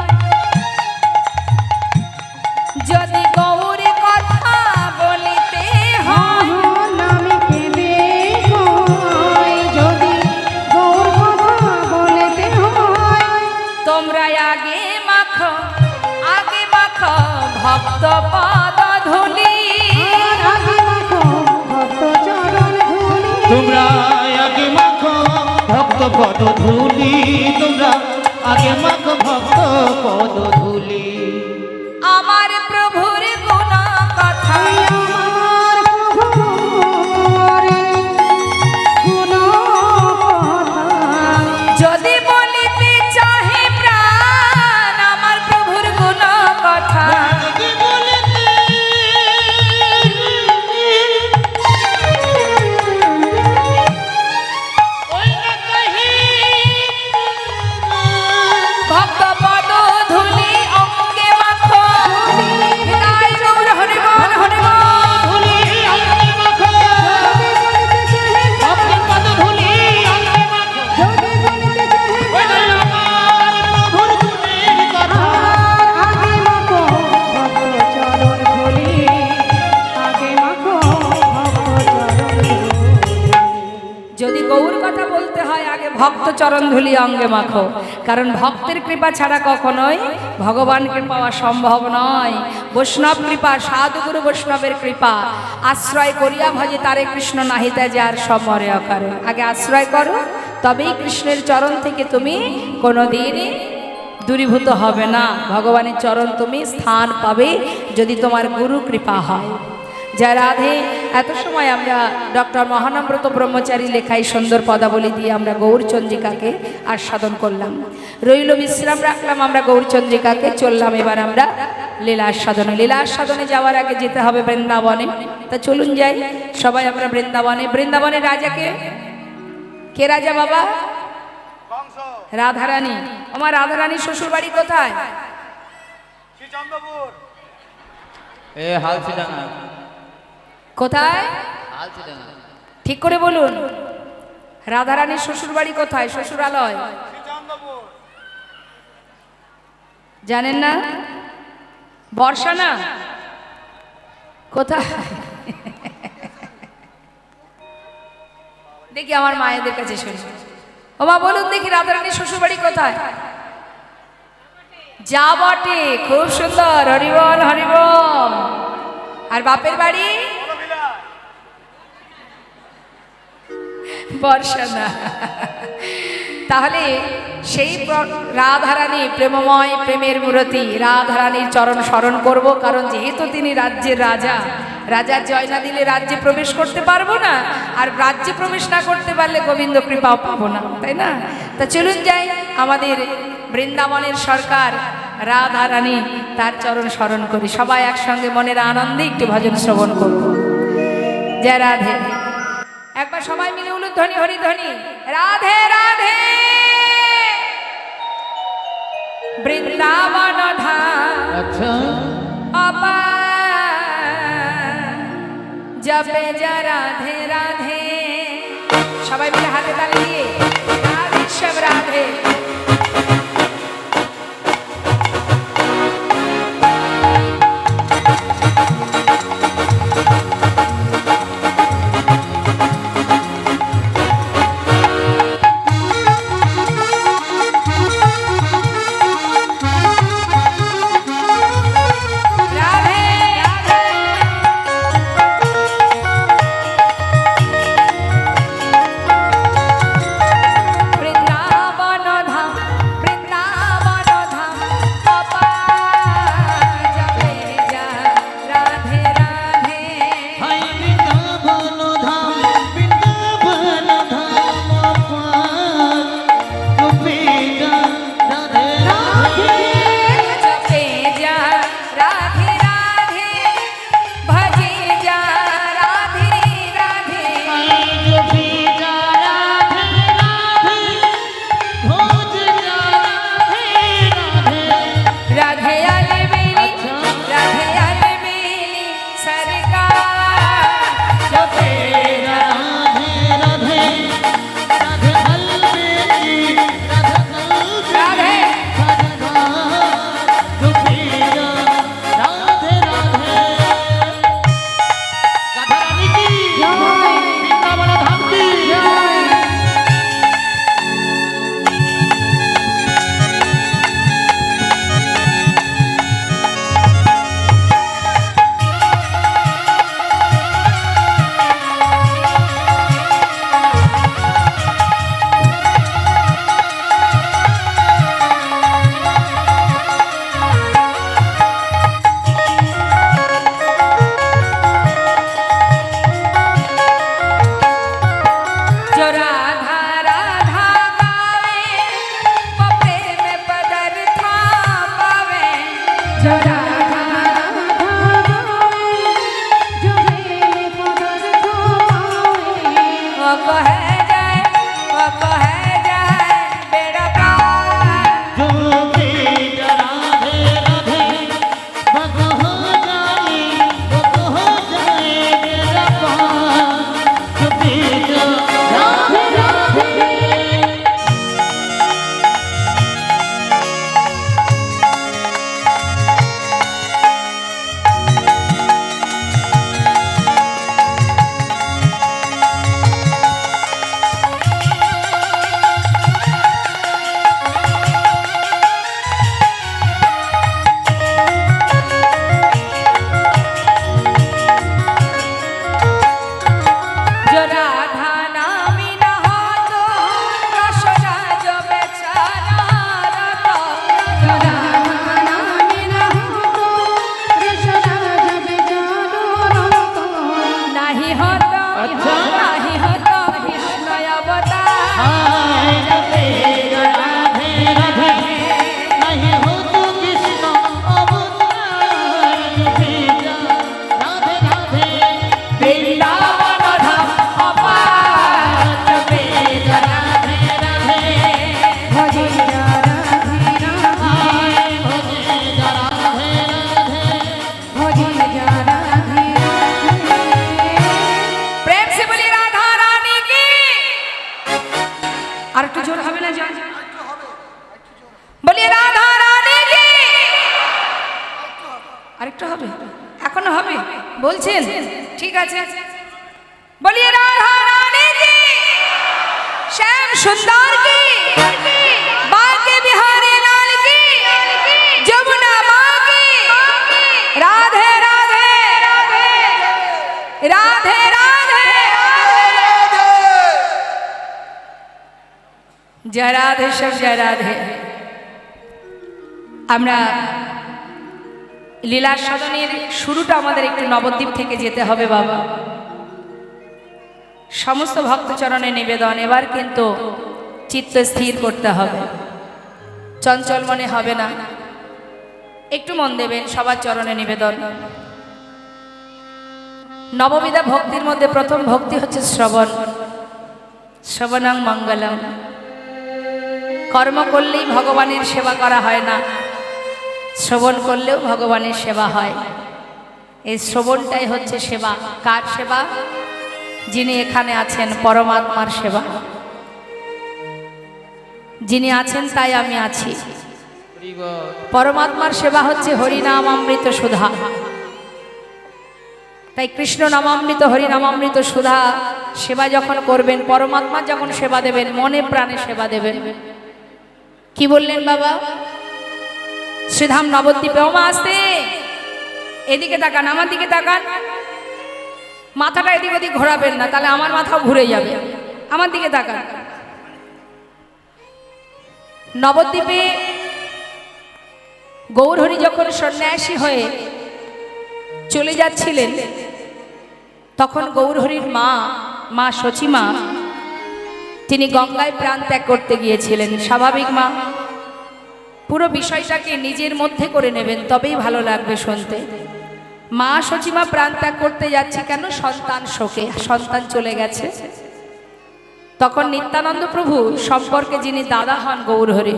যদি গৌর কথা বলিতে হয়, নামে কেঁদে কয় যদি গৌর কথা বলতে হয় তোমরা আগে মাখো ভক্ত পদ ধুলি। আগে মাখো ভক্ত চরণ ধুলি তোমরা আগে মাখো ভক্ত পদ ধুলি তোমরা আগে মাখো ভক্ত পদ ধুলি আমার প্রভুর গুণ কথা আমার প্রভুর গুণ কথা যদি বলিতে চাহে প্রাণ, আমার প্রভুর গুণ কথা যদি বলিতে ওই না কহি ভক্ত পদ ধুলি অঙ্গে মাখো। ভক্ত চরণ ধুলি অঙ্গে মাখো, কারণ ভক্তের কৃপা ছাড়া কখনোই ভগবানকে পাওয়া সম্ভব নয়। বৈষ্ণব কৃপা, সাধুগুরু বৈষ্ণবের কৃপা, আশ্রয় করিয়া ভজে তারে কৃষ্ণ নাহিতা যার সমরে অকারে। আগে আশ্রয় করো, তবেই কৃষ্ণের চরণ থেকে তুমি কোনোদিনই দূরীভূত হবে না। ভগবানের চরণ তুমি স্থান পাবে যদি তোমার গুরু কৃপা হয়। জয় রাধে। এত সময় আমরা ডক্টর মহানম্রত ব্রহ্মচারী লেখায় সুন্দর পদাবলী দিয়ে আমরা গৌরচন্দ্রিকাকে আস্বাদন করলাম, রইল বিশ্রাম রাখলাম আমরা গৌরচন্দ্রিকাকে, চললাম এবার আমরা লীলা আস্বাদনে। লীলা আস্বাদনে যাওয়ার আগে যেতে হবে বৃন্দাবনে। তা চলুন যাই সবাই আমরা বৃন্দাবনে। বৃন্দাবনের রাজাকে, কে রাজা বাবা? রাধারানী। আমার রাধারানীর শ্বশুর বাড়ি কোথায়? এ হালছিডাঙ্গা। কোথায়? হালছিডাঙ্গা। ঠিক করে বলুন, রাধারানীর শ্বশুর বাড়ি কোথায়? শ্বশুরালয় জানেন না? বর্ষা না? কোথায়? দেখি আমার মায়েদের কাছে শুনি। ও মা বলুন দেখি, রাধারানীর শ্বশুর বাড়ি কোথায়? যা বটে, খুব সুন্দর, হরিবল হরিবল। আর বাপের বাড়ি? বর্ষা না। তাহলে সেই রাধারানী প্রেমময়, প্রেমের মূরতি রাধারানীর চরণ স্মরণ করব, কারণ যেহেতু তিনি রাজ্যের রাজা, রাজার জয় না দিলে রাজ্যে প্রবেশ করতে পারবো না, আর রাজ্যে প্রবেশ না করতে পারলে গোবিন্দ কৃপাও পাবো না, তাই না? তা চলুন যাই আমাদের বৃন্দাবনের সরকার রাধারানী, তার চরণ স্মরণ করি। সবাই একসঙ্গে মনের আনন্দে একটু ভজন শ্রবণ করব। জয় রাধে। একবার সবাই মিলে উলুধ্বনি হরিধ্বনি, রাধে রাধে। বৃন্দাবন ধাম আচ্ছা জপে যা রাধে রাধে। সবাই মিলে হাতে তালি দিয়ে রাধে সব রাধে। বৃন্দাবন রাধে প্রেম সে বলি রাধা রানী কি। আর একটু জোর হবে না জান? বলি রাধা রানী কি। আরেকটু হবে? এখনো হবে বলছেন? ঠিক আছে, বলি রাধা রানী কি, শ্যাম সুন্দর কি, বাঁকে বিহারি লাল কি, যমুনা মা কি, রাধে রাধে রাধে রাধে জয় রাধে, সব জয় রাধে। আমরা লীলা সদনের শুরুটা আমাদের একটু নবদ্বীপ থেকে যেতে হবে বাবা। সমস্ত ভক্তচরণে নিবেদন, এবার কিন্তু চিত্ত স্থির করতে হবে, চঞ্চল মনে হবে না, একটু মন দেবেন। সবার চরণে নিবেদন। নববিধা ভক্তির মধ্যে প্রথম ভক্তি হচ্ছে শ্রবণ। শ্রবণাং মঙ্গলম। কর্ম করলেই ভগবানের সেবা করা হয় না, শ্রবণ করলেও ভগবানের সেবা হয়। এই শ্রবণটাই হচ্ছে সেবা। কার সেবা? যিনি এখানে আছেন, পরমাত্মার সেবা। যিনি আছেন তাই আমি আছি। পরমাত্মার সেবা হচ্ছে হরিনাম অমৃত সুধা। তাই কৃষ্ণ নামামৃত হরিনামামৃত সুধা সেবা যখন করবেন, পরমাত্মা যখন সেবা দেবেন, মনে প্রাণে সেবা দেবেন। কি বললেন বাবা? শ্রীধাম নবদ্বীপে ওমা আসতে, এদিকে তাকান, আমার দিকে তাকান, মাথাটা এদিক ওদিক ঘোরাবেন না, তাহলে আমার মাথাও ঘুরে যাবে। আমার দিকে তাকান। নবদ্বীপে গৌরহরি যখন সন্ন্যাসী হয়ে চলে যাচ্ছিলেন, তখন গৌরহরির মা সচিমা, তিনি গঙ্গায় প্রাণ ত্যাগ করতে গিয়েছিলেন। স্বাভাবিক মা, পুরো বিষয়টাকে নিজের মধ্যে করে নেবেন, তবেই ভালো লাগবে শুনতে। মা সচিমা প্রাণ ত্যাগ করতে যাচ্ছে কেন? সন্তান শোকে, সন্তান চলে গেছে। তখন নিত্যানন্দ প্রভু সম্পর্কে যিনি দাদা হন গৌরহরি,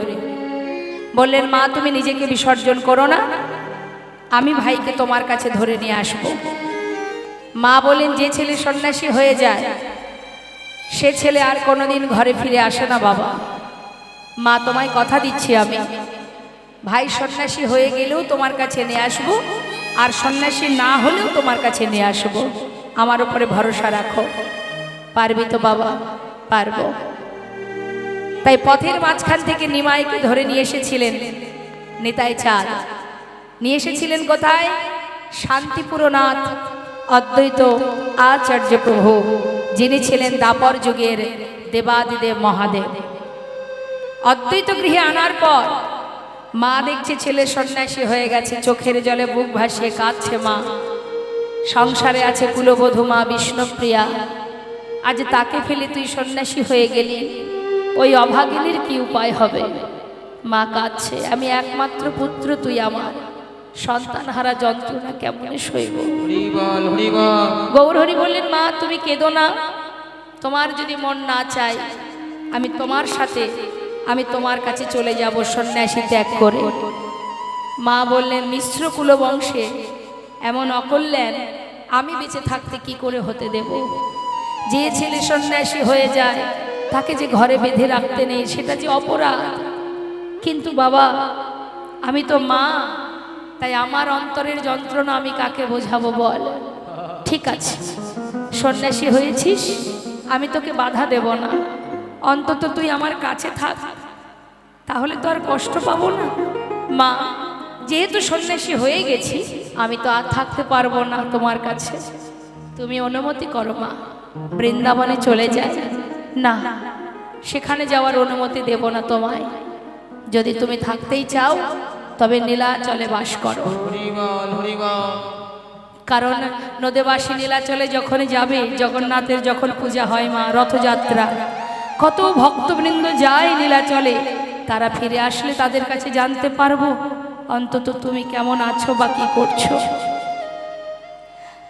বললেন মা তুমি নিজেকে বিসর্জন করো না, আমি ভাইকে তোমার কাছে ধরে নিয়ে আসব। মা বলেন যে ছেলে সন্ন্যাসী হয়ে যায় সে ছেলে আর কোনোদিন ঘরে ফিরে আসে না বাবা। মা তোমায় কথা দিচ্ছি, আমি ভাই সন্ন্যাসী হয়ে গেলেও তোমার কাছে নিয়ে আসবো, আর সন্ন্যাসী না হলেও তোমার কাছে নিয়ে আসবো। আমার উপরে ভরসা রাখো। পারবি তো বাবা? পারবো। তাই পথের মাঝখান থেকে নিমাইকে ধরে নিয়ে এসেছিলেন নিতাই চাঁদ। নিয়ে এসেছিলেন কোথায়? শান্তিপুরনাথ অদ্বৈত আচার্য প্রভু, যিনি ছিলেন দ্বাপর যুগের দেবাদিদেব মহাদেব। অদ্বৈত গৃহে আনার পর মা দেখছে ছেলে সন্ন্যাসী হয়ে গেছে, চোখের জলে বুক ভাসিয়ে কাঁদছে মা। সংসারে আছে কুলবধূ মা বিষ্ণুপ্রিয়া, আজ তাকে ফেলে তুই সন্ন্যাসী হয়ে গেলি, ওই অভাগিনীর কি উপায় হবে? মা কাঁদছে, আমি একমাত্র পুত্র, তুই আমার, সন্তান হারা যন্ত্রণা কেমনে সইব? গৌরহরি বললেন মা তুমি কেঁদো না, তোমার যদি মন না চায় আমি তোমার সাথে, আমি তোমার কাছে চলে যাব সন্ন্যাসী ত্যাগ করে। মা বললেন মিশ্র কুলবংশে এমন অকল্যাণ আমি বেঁচে থাকতে কি করে হতে দেব? যে ছেলে সন্ন্যাসী হয়ে যায় তাকে যে ঘরে বেঁধে রাখতে নেই, সেটা যে অপরাধ। কিন্তু বাবা আমি তো মা, তাই আমার অন্তরের যন্ত্রণা আমি কাকে বোঝাবো বল? ঠিক আছে, সন্ন্যাসী হয়েছিস, আমি তোকে বাধা দেব না, অন্তত তুই আমার কাছে থাক, তাহলে তো আর কষ্ট পাবো না। মা যেহেতু সন্ন্যাসী হয়ে গেছি, আমি তো আর থাকতে পারবো না তোমার কাছে, তুমি অনুমতি করো মা, বৃন্দাবনে চলে যায়। না, সেখানে যাওয়ার অনুমতি দেব না তোমায়। যদি তুমি থাকতেই চাও তবে নীলাচলে বাস করো। কারণ নদেবাসী নীলাচলে যখন যাবে, জগন্নাথের যখন পূজা হয় মা, রথযাত্রা, কত ভক্তবৃন্দ যায় নীলাচলে, তারা ফিরে আসলে তাদের কাছে জানতে পারবো অন্তত তুমি কেমন আছো বা কি করছো।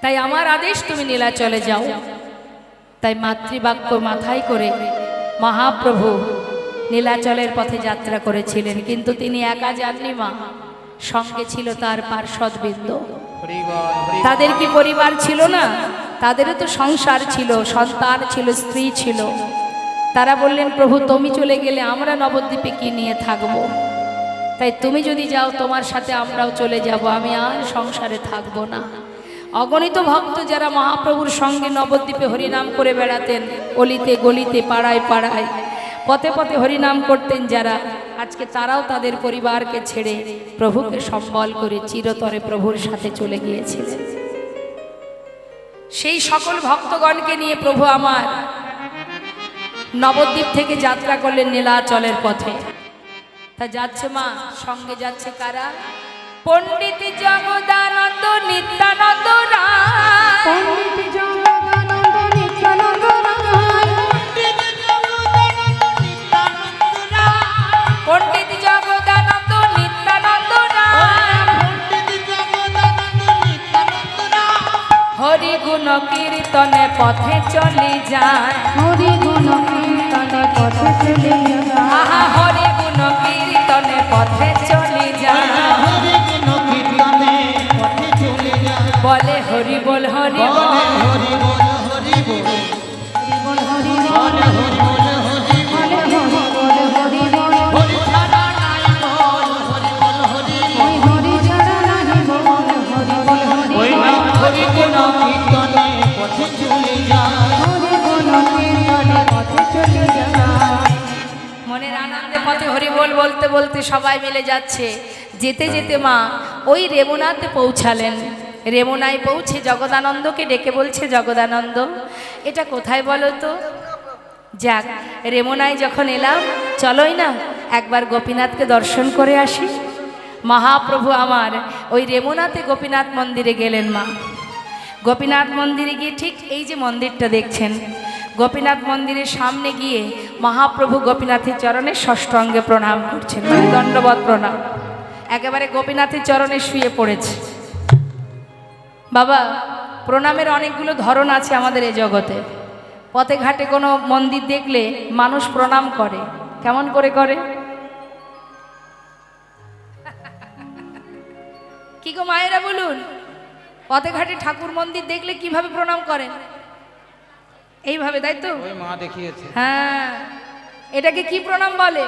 তাই আমার আদেশ তুমি নীলাচলে যাও। তাই মাতৃবাক্য মাথায় করে মহাপ্রভু নীলাচলের পথে যাত্রা করেছিলেন। কিন্তু তিনি একা যাননি মা, সঙ্গে ছিল তার পার্শ্বদবৃন্দ। হরি বল হরি তাদের কি পরিবার ছিল না? তাদেরও তো সংসার ছিল, সন্তান ছিল, স্ত্রী ছিল। তারা বললেন, প্রভু তুমি চলে গেলে আমরা নবদ্বীপে কি নিয়ে থাকবো? তাই তুমি যদি যাও তোমার সাথে আমরাও চলে যাব, আমি আর সংসারে থাকবো না। অগণিত ভক্ত যারা মহাপ্রভুর সঙ্গে নবদ্বীপে হরিনাম করে বেড়াতেন, অলিতে গলিতে পাড়ায় পাড়ায় পথে পথে হরিনাম করতেন যারা, আজকে তারাও তাদের পরিবারকে ছেড়ে প্রভুকে সম্বল করে চিরতরে প্রভুর সাথে চলে গিয়েছিলেন। সেই সকল ভক্তগণকে নিয়ে প্রভু আমার নবদ্বীপ থেকে যাত্রা করলেন নীলাচলের পথে। তা যাচ্ছে মা, সঙ্গে যাচ্ছে কারা? পণ্ডিত জগদানন্দ নিত্যানন্দ রায়, পণ্ডিত জগদানন্দ নিত্যানন্দ রায়, পণ্ডিত জগদানন্দ নিত্যানন্দ রায়, হরি গুণ কীর্তনে পথে চলে যায়, হরি গুণ কীর্তনে পথে চলে যায়, আহা হরি গুণ কীর্তনে পথে চলে যায়, হরি গুণ কীর্তনে পথে চলে যায়। বলে হরি বল হরি বল, হরি বল হরি বল, বল হরি বল হরি বল হরি বল, হরি বল হরি ছাড়া নাই বল, হরি বল হরি বল। ওই হরি ছাড়া নাহি বল, হরি বল ওই নাম হরি গুণ কীর্তনে পথে চলে যায়। হরি গুণ কীর্তনে পথে চলে যায়। মনের আনন্দে পথে হরি বল বলতে বলতে সবাই মিলে যাচ্ছে। যেতে যেতে মা ওই রেমুনাতে পৌঁছালেন। রেমুনায় পৌঁছে জগদানন্দকে ডেকে বলছে, জগদানন্দ এটা কোথায় বলো তো? যাক, রেমুনায় যখন এলাম, চলোই না একবার গোপীনাথকে দর্শন করে আসি। মহাপ্রভু আমার ওই রেমুনাতে গোপীনাথ মন্দিরে গেলেন মা। গোপীনাথ মন্দিরে গিয়ে ঠিক এই যে মন্দিরটা দেখছেন, গোপীনাথ মন্দিরের সামনে গিয়ে মহাপ্রভু গোপীনাথের চরণে ষষ্ঠাঙ্গে প্রণাম করছেন, মানে দণ্ডবত প্রণাম। একেবারে গোপীনাথের চরণে শুয়ে পড়েছে। বাবা, প্রণামের অনেকগুলো ধরন আছে আমাদের এই জগতে। পথে ঘাটে কোনো মন্দির দেখলে মানুষ প্রণাম করে। কেমন করে করে? কি গো মায়েরা বলুন, পথে ঘাটে ঠাকুর মন্দির দেখলে কিভাবে প্রণাম করেন? এইভাবে, তাই তো? ওই মা দেখিয়েছে। হ্যাঁ, এটাকে কি প্রণাম বলে?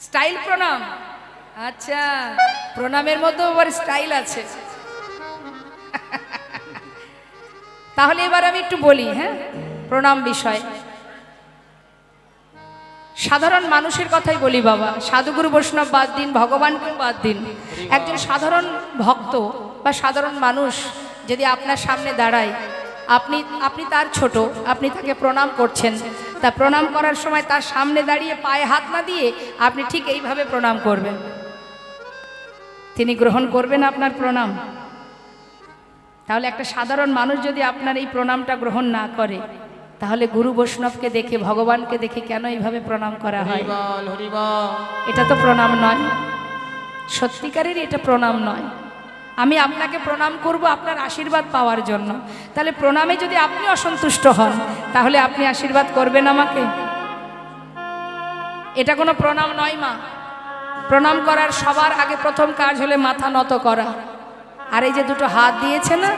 স্টাইল প্রণাম। আচ্ছা, প্রণামের মধ্যেও আবার স্টাইল আছে। তাহলে এবার আমি একটু বলি, হ্যাঁ, প্রণাম বিষয়। সাধারণ মানুষের কথাই বলি বাবা, সাধুগুরু বৈষ্ণব বাদ দিন, ভগবানকেও বাদ দিন। একজন সাধারণ ভক্ত বা সাধারণ মানুষ যদি আপনার সামনে দাঁড়ায়, আপনি তার ছোট, আপনি তাকে প্রণাম করছেন, তা প্রণাম করার সময় তার সামনে দাঁড়িয়ে পায়ে হাত না দিয়ে আপনি ঠিক এইভাবে প্রণাম করবেন। তিনি গ্রহণ করবেন আপনার প্রণাম? তাহলে একটা সাধারণ মানুষ যদি আপনার এই প্রণামটা গ্রহণ না করে, তাহলে গুরু বৈষ্ণবকে দেখে, ভগবানকে দেখে কেন এইভাবে প্রণাম করা হয়? হরি বল হরি বল। এটা তো প্রণাম নয়, সত্যিকারেরই এটা প্রণাম নয়। আমি আপনাকে প্রণাম করব আপনার আশীর্বাদ পাওয়ার জন্য। তাহলে প্রণামে যদি আপনি অসন্তুষ্ট হন, তাহলে আপনি আশীর্বাদ করবেন আমাকে? এটা কোনো প্রণাম নয় মা। প্রণাম করার সবার আগে প্রথম কাজ হলে মাথা নত করা। আর এই যে দুটো হাত দিয়েছে না,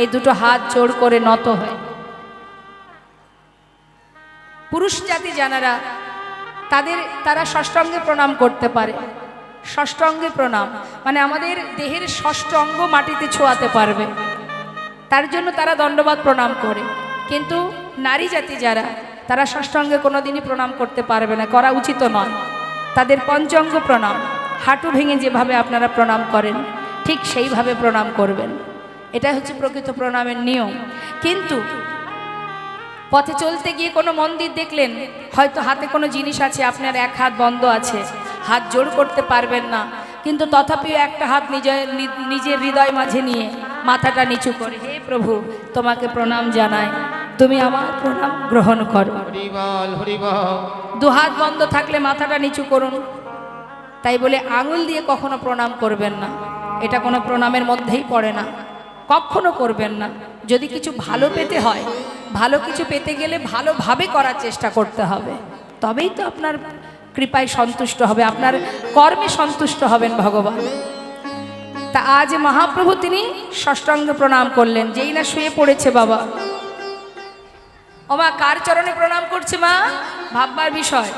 এই দুটো হাত জোড় করে নত হয়। পুরুষ জাতি যারা, তারা ষষ্ঠাঙ্গে প্রণাম করতে পারে। ষষ্ঠাঙ্গে প্রণাম মানে আমাদের দেহের ষষ্ঠ অঙ্গ মাটিতে ছোঁয়াতে পারবে, তার জন্য তারা দণ্ডবাদ প্রণাম করে। কিন্তু নারী জাতি যারা, তারা ষষ্ঠাঙ্গে কোনোদিনই প্রণাম করতে পারবে না, করা উচিত নয়। তাদের পঞ্চাঙ্গ প্রণাম, হাঁটু ভেঙে যেভাবে আপনারা প্রণাম করেন ঠিক সেইভাবে প্রণাম করবেন। এটা হচ্ছে প্রকৃত প্রণামের নিয়ম। কিন্তু পথে চলতে গিয়ে কোনো মন্দির দেখলেন, হয়তো হাতে কোনো জিনিস আছে, আপনার এক হাত বন্ধ আছে, হাত জোড় করতে পারবেন না, কিন্তু তথাপিও একটা হাত নিজের হৃদয় মাঝে নিয়ে মাথাটা নিচু করে, হে প্রভু তোমাকে প্রণাম জানাই, তুমি আমার প্রণাম গ্রহণ করো। হরি বল হরি বল। দুহাত বন্ধ থাকলে মাথাটা নিচু করুন। তাই বলে আঙুল দিয়ে কখনো প্রণাম করবেন না, এটা কোনো প্রণামের মধ্যেই পড়ে না, কখনো করবেন না। যদি কিছু ভালো পেতে হয়, ভালো কিছু পেতে গেলে ভালোভাবে করার চেষ্টা করতে হবে, তবেই তো আপনার কৃপায় সন্তুষ্ট হবে, আপনার কর্মে সন্তুষ্ট হবেন ভগবান। তা আজ মহাপ্রভু তিনি ষষ্ঠাঙ্গ প্রণাম করলেন, যেই না শুয়ে পড়েছে বাবা। ও মা, কার চরণে প্রণাম করছে মা? ভাববার বিষয়।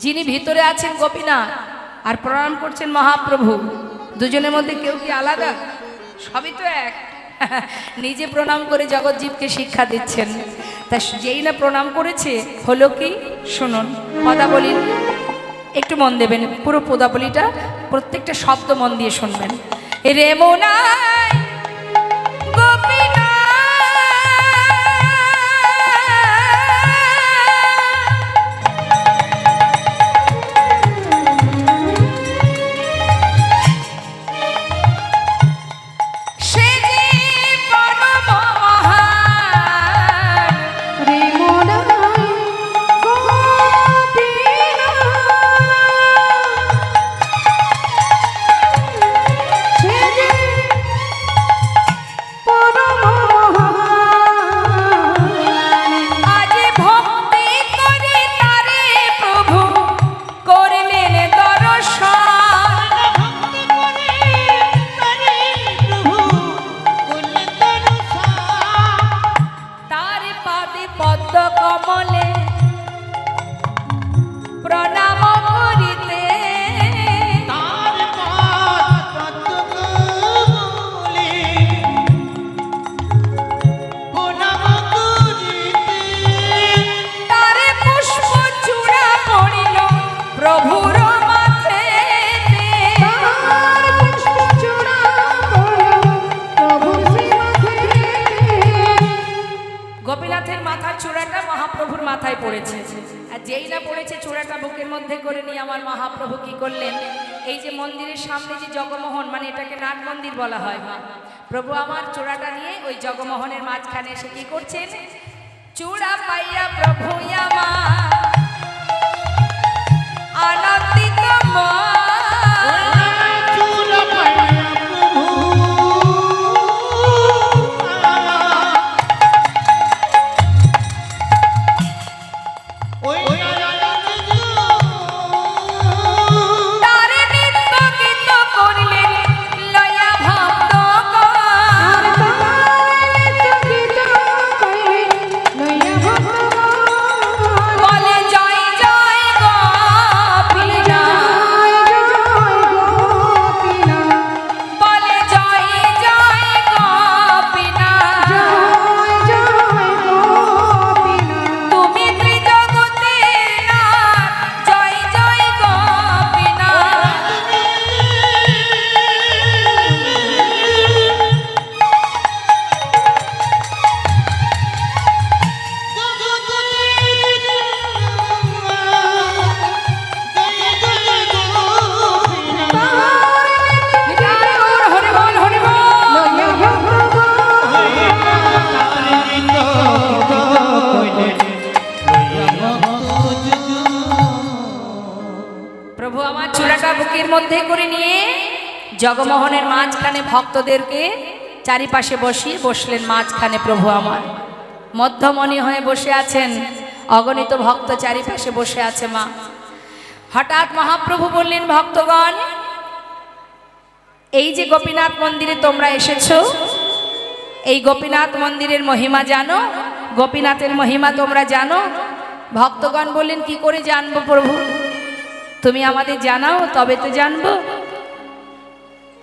যিনি ভিতরে আছেন গোপীনাথ আর প্রণাম করছেন মহাপ্রভু, দুজনের মধ্যে কেউ কি আলাদা? সবই তো এক। নিজে প্রণাম করে জগৎজীবকে শিক্ষা দিচ্ছেন। তা যেই না প্রণাম করেছে, হলো কি শুনুন। পদাবলী একটু মন দেবেন, পুরো পদাবলীটা প্রত্যেকটা শব্দ মন দিয়ে শুনবেন। রেমোনাই গোপীনাথ পড়েছে। আর যেই না পড়েছে, চূড়াটা বুকের মধ্যে করে নিয়ে আমার মহাপ্রভু কি করলেন, এই যে মন্দিরের সামনে যে জগমোহন, মানে এটাকে নাট মন্দির বলা হয়, প্রভু আমার চূড়াটা নিয়ে ওই জগমোহনের মাঝখানে এসে কি করছেন, চূড়া পাইয়া প্রভু আমার আনন্দিত মধ্যে করে নিয়ে জগমোহনের মাঝখানে ভক্তদেরকে চারিপাশে বসিয়ে বসলেন। মাঝখানে প্রভু আমার মধ্যমণি হয়ে বসে আছেন, অগণিত ভক্ত চারিপাশে বসে আছে মা। হঠাৎ মহাপ্রভু বললেন, ভক্তগণ, এই যে গোপীনাথ মন্দিরে তোমরা এসেছো, এই গোপীনাথ মন্দিরের মহিমা জানো? গোপীনাথের মহিমা তোমরা জানো? ভক্তগণ বললেন, কি করে জানবো প্রভু, তুমি আমাদের জানাও তবে তো জানবো।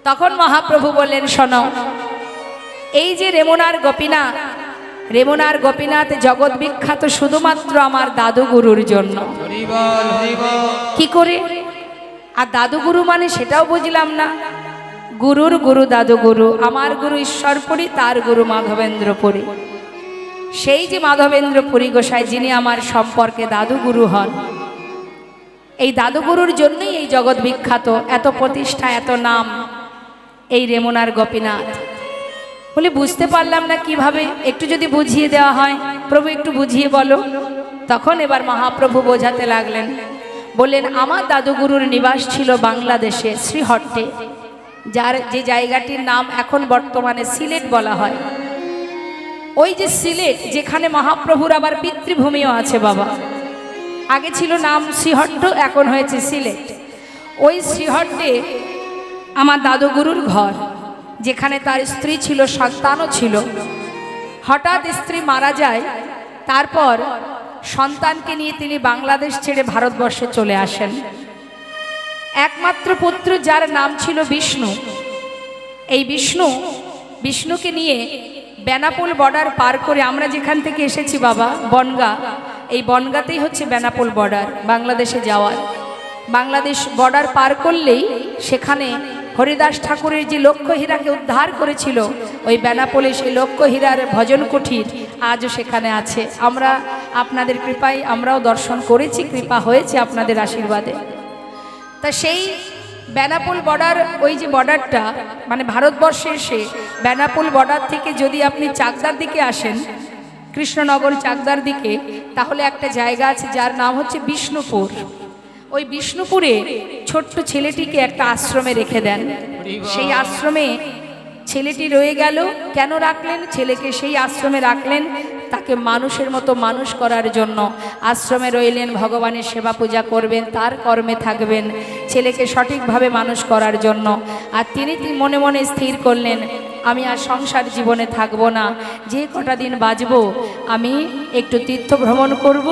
তখন মহাপ্রভু বললেন, শোনো, এই যে রেমুনার গোপীনাথ, রেমুনার গোপীনাথ জগৎ বিখ্যাত শুধুমাত্র আমার দাদু গুরুর জন্য। কি করে? আর দাদু গুরু মানে সেটাও বুঝলাম না। গুরুর গুরু দাদু গুরু, আমার গুরু ঈশ্বরপুরী, তার গুরু মাধবেন্দ্রপুরী। সেই যে মাধবেন্দ্রপুরী গোসাই, যিনি আমার সম্পর্কে দাদু গুরু হন, এই দাদুগুরুর জন্যই এই জগৎ বিখ্যাত, এত প্রতিষ্ঠা, এত নাম এই রেমুনার গোপীনাথ। বলে বুঝতে পারলাম না কিভাবে, একটু যদি বুঝিয়ে দেওয়া হয় প্রভু, একটু বুঝিয়ে বলো। তখন এবার মহাপ্রভু বোঝাতে লাগলেন, বললেন, আমার দাদুগুরুর নিবাস ছিল বাংলাদেশে শ্রীহট্টে, যার যে জায়গাটির নাম এখন বর্তমানে সিলেট বলা হয়। ওই যে সিলেট, যেখানে মহাপ্রভুর আবার পিতৃভূমিও আছে বাবা। আগে ছিল নাম শ্রীহট্ট, এখন হয়েছে সিলেট। ওই শ্রীহট্টে আমার দাদুগুরুর ঘর, যেখানে তার স্ত্রী ছিল, সন্তানও ছিল। হঠাৎ স্ত্রী মারা যায়, তারপর সন্তানকে নিয়ে তিনি বাংলাদেশ ছেড়ে ভারতবর্ষে চলে আসেন। একমাত্র পুত্র যার নাম ছিল বিষ্ণু, এই বিষ্ণুকে নিয়ে বেনাপোল বর্ডার পার করে, আমরা যেখান থেকে এসেছি বাবা বনগা, এই বনগাতেই হচ্ছে বেনাপোল বর্ডার বাংলাদেশে যাওয়ার। বাংলাদেশ বর্ডার পার করলেই সেখানে হরিদাস ঠাকুরের যে লক্ষ্য হীরাকে উদ্ধার করেছিল, ওই বেনাপোলে সেই লক্ষ্য হীরার ভজন কুঠির আজও সেখানে আছে। আমরা আপনাদের কৃপায় আমরাও দর্শন করেছি, কৃপা হয়েছে আপনাদের আশীর্বাদে। তা সেই বেনাপোল বর্ডার, ওই যে বর্ডারটা মানে ভারতবর্ষে এসে বেনাপোল বর্ডার থেকে যদি আপনি চাকদার দিকে আসেন, কৃষ্ণনগর চাকদার দিকে, তাহলে একটা জায়গা আছে যার নাম হচ্ছে বিষ্ণুপুর। ওই বিষ্ণুপুরে ছোট্ট ছেলেটিকে একটা আশ্রমে রেখে দেন। সেই আশ্রমে ছেলেটি রয়ে গেল। কেন রাখলেন ছেলেকে? সেই আশ্রমে রাখলেন তাকে মানুষের মতো মানুষ করার জন্য। আশ্রমে রইলেন, ভগবানের সেবা পূজা করবেন, তার কর্মে থাকবেন, ছেলেকে সঠিকভাবে মানুষ করার জন্য। আর তিনি মনে মনে স্থির করলেন, আমি আর সংসার জীবনে থাকবো না, যে কটা দিন বাঁচব আমি একটু তীর্থ ভ্রমণ করব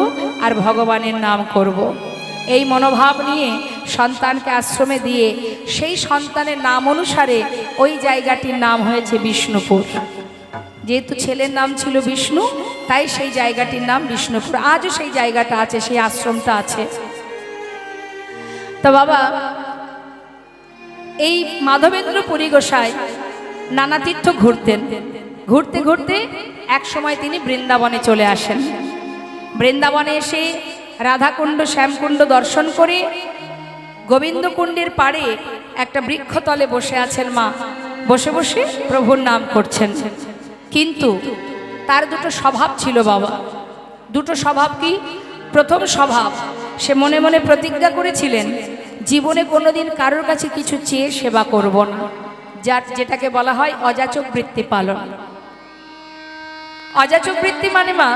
আর ভগবানের নাম করব। এই মনোভাব নিয়ে সন্তানকে আশ্রমে দিয়ে সেই সন্তানের নাম অনুসারে ওই জায়গাটির নাম হয়েছে বিষ্ণুপুর। যেহেতু ছেলের নাম ছিল বিষ্ণু, তাই সেই জায়গাটির নাম বিষ্ণুপুর। আজও সেই জায়গাটা আছে, সেই আশ্রমটা আছে। তো বাবা, এই মাধবেন্দ্র পুরী গোসাই নানা তীর্থ ঘুরতেন। ঘুরতে ঘুরতে এক সময় তিনি বৃন্দাবনে চলে আসেন। বৃন্দাবনে এসে রাধাকুণ্ড, শ্যামকুণ্ড দর্শন করে গোবিন্দকুণ্ডের পাড়ে একটা বৃক্ষতলে বসে আছেন মা। বসে বসে প্রভুর নাম করছেন। কিন্তু তার দুটো স্বভাব ছিল বাবা। দুটো স্বভাব কি? প্রথম স্বভাব, সে মনে মনে প্রতিজ্ঞা করেছিলেন জীবনে কোনোদিন কারোর কাছে কিছু চেয়ে সেবা করব না, যেটাকে বলা হয় অযাচক বৃত্তি পালন। অযাচক বৃত্তি মানে মা,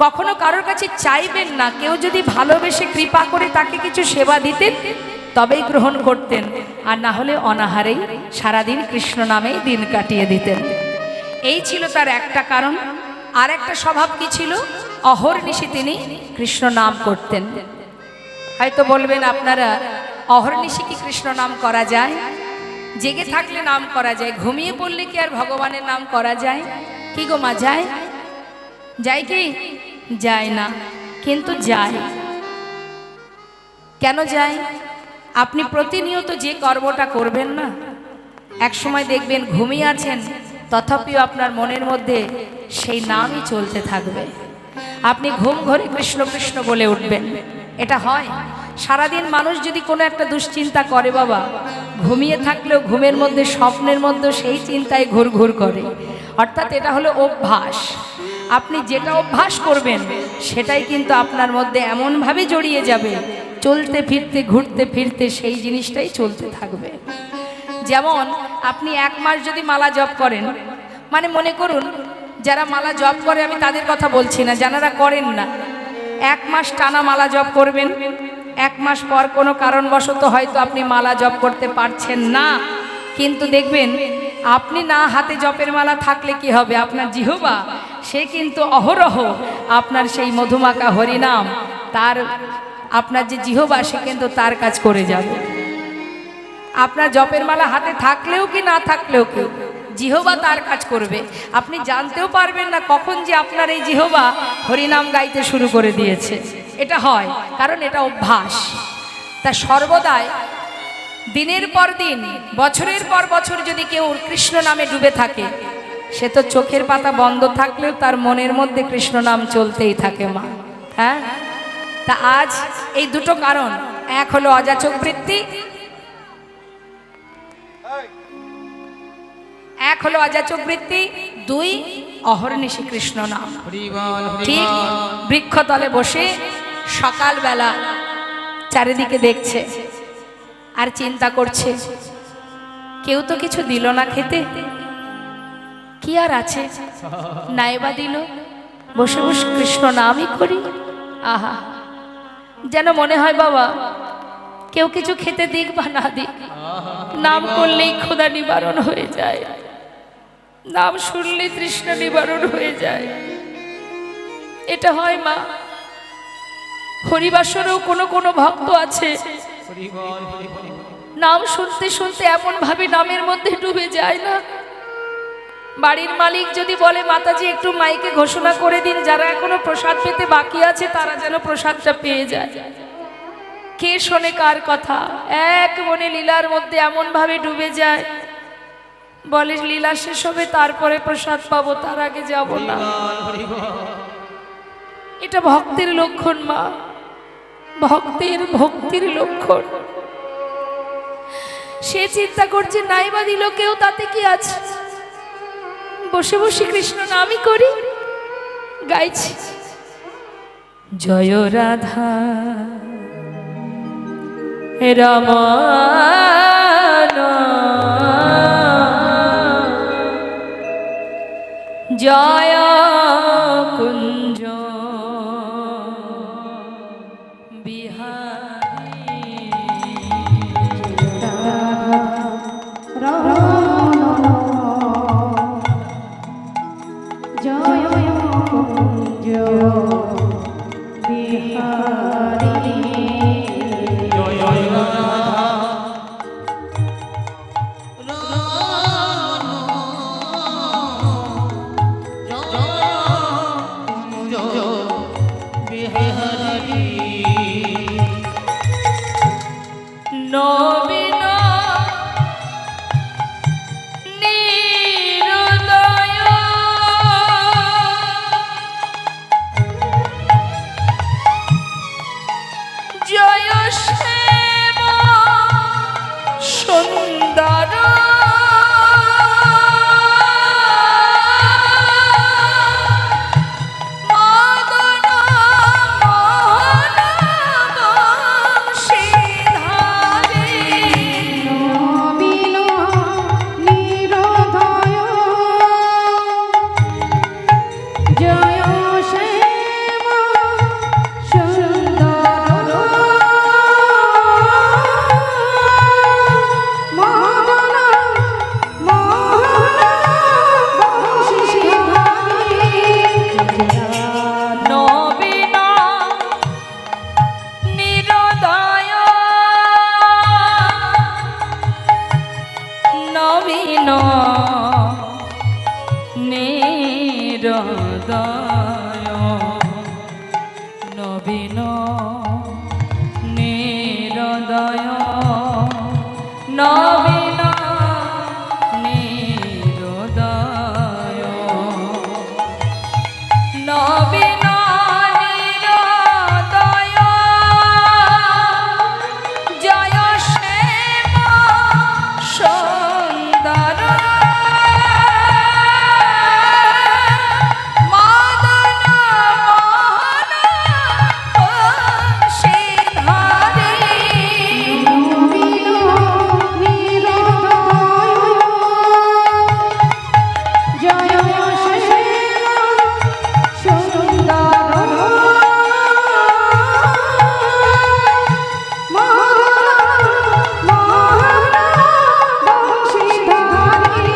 কখনো কারোর কাছে চাইবেন না। কেউ যদি ভালোবেসে কৃপা করে তাকে কিছু সেবা দিতেন তবেই গ্রহণ করতেন, আর না হলে অনাহারেই সারাদিন কৃষ্ণ নামেই দিন কাটিয়ে দিতেন। এই ছিল তার একটা কারণ। আর একটা স্বভাব কি ছিল? অহর্নিশি তিনি কৃষ্ণ নাম করতেন। হয়তো বলবেন আপনারা, অহর্নিশি কি কৃষ্ণ নাম করা যায়? জেগে থাকলে নাম করা যায়, ঘুমিয়ে পড়লে কি আর ভগবানের নাম করা যায়? কি গো মা, যায়? যায় কি? যায় না, কিন্তু যায়। কেন যায়? আপনি প্রতিনিয়ত যে কর্মটা করবেন না, এক সময় দেখবেন ঘুমিয়ে আছেন, তথাপিও আপনার মনের মধ্যে সেই নামই চলতে থাকবে। আপনি ঘুম ঘরে কৃষ্ণ কৃষ্ণ বলে উঠবেন। এটা হয়। সারাদিন মানুষ যদি কোনো একটা দুশ্চিন্তা করে বাবা, ঘুমিয়ে থাকলেও ঘুমের মধ্যে, স্বপ্নের মধ্যে সেই চিন্তায় ঘুরঘুর করে। অর্থাৎ এটা হলো অভ্যাস। আপনি যেটা অভ্যাস করবেন সেটাই কিন্তু আপনার মধ্যে এমনভাবে জড়িয়ে যাবে, চলতে ফিরতে ঘুরতে ফিরতে সেই জিনিসটাই চলতে থাকবে। যেমন আপনি 1 মাস যদি মালা জপ করেন, মানে মনে করুন যারা মালা জপ করে, আমি তাদের কথা বলছি না, যারা করেন না, 1 মাস টানা মালা জপ করবেন। 1 মাস পর কোনো কারণবশত হয়তো আপনি মালা জপ করতে পারছেন না, কিন্তু দেখবেন আপনি না হাতে জপের মালা থাকলে কি হবে? আপনার জিহ্বা সে কিন্তু অহরহ আপনার সেই মধুমাকা হরিনাম, তার আপনার যে জিহ্বা সে কিন্তু তার কাজ করে যাবে। আপনার জপের মালা হাতে থাকলেও কি না থাকলেও কি জিহ্বা তার কাজ করবে। আপনি জানতেও পারবেন না কখন যে আপনার এই জিহ্বা হরিনাম গাইতে শুরু করে দিয়েছে। এটা হয় কারণ এটা অভ্যাস। তা সর্বদাই দিনের পর দিন, বছরের পর বছর যদি কেউ কৃষ্ণ নামে ডুবে থাকে, সে তো চোখের পাতা বন্ধ থাকলেও তার মনের মধ্যে কৃষ্ণ নাম চলতেই থাকে মা। হ্যাঁ, তা আজ এই দুটো কারণ, এক হলো অযাচক বৃত্তি, এক হলো অযাচক বৃত্তি, 2 অহর্নিশি কৃষ্ণ নাম। ঠিক বৃক্ষতলে বসে সকালবেলা চারিদিকে দেখছে আর চিন্তা করছে, কেউ তো কিছু দিল না খেতে, কি আর আছে, নাইবা দিল, বসে বসে কৃষ্ণ নামই করি। আহা, যেন মনে হয় বাবা কেউ কিছু খেতে দিক বা না দিক, নাম করলেই ক্ষুধা নিবারণ হয়ে যায়, নাম শুনলেই তৃষ্ণা নিবারণ হয়ে যায়। এটা হয় মা। হরিবাসরেও কোনো কোনো ভক্ত আছে নাম শুনতে শুনতে এমন ভাবে নামের মধ্যে ডুবে যায় না, বাড়ির মালিক যদি বলে মাতাজি একটু মাইকে ঘোষণা করে দিন যারা এখনো প্রসাদ পেতে বাকি আছে তারা যেন প্রসাদটা পেয়ে যায়। কে শোনে কার কথা? এক মনে লীলার মধ্যে এমন ভাবে ডুবে যায়, বলে লীলা শেষ হবে তারপরে প্রসাদ পাবো, তার আগে যাব না। এটা ভক্তের লক্ষণ মা, ভক্তের ভক্তির লক্ষণ। সে চিন্তা করছে নাইবা দিল কেউ, তাতে কি আছে, বসে বসে কৃষ্ণ নামই করি, গাইছি জয় রাধা রমণ জয় কুঞ্জ বিহারী জয় কুঞ্জ বিহারী নবীন নিরুদয় জয় শ্যাম সুন্দর মদন মোহন বংশীধারী নবীন নিরোধয় জয় শ্যাম সুন্দর মদন মোহন বংশীধারী নবীন নিরোদয় নবীন নিরোদয় নবীন নিরোদয় নবীন নিরোদয় নবীন নিরোদয় জয় শ্যাম সুন্দর মদন মোহন বংশীধারী নবীন নিরোধয় জয় শ্যাম সুন্দর মদন মোহন বংশীধারী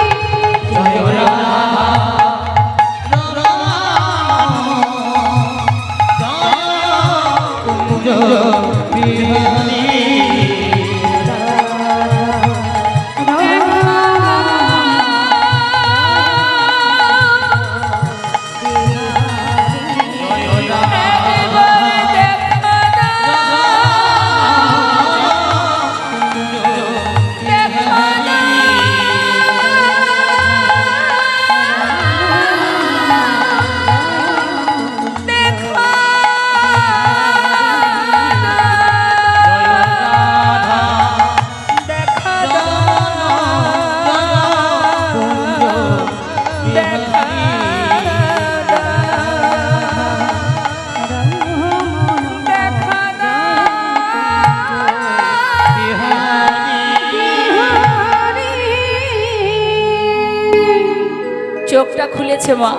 চোখটা খুলেছে মা,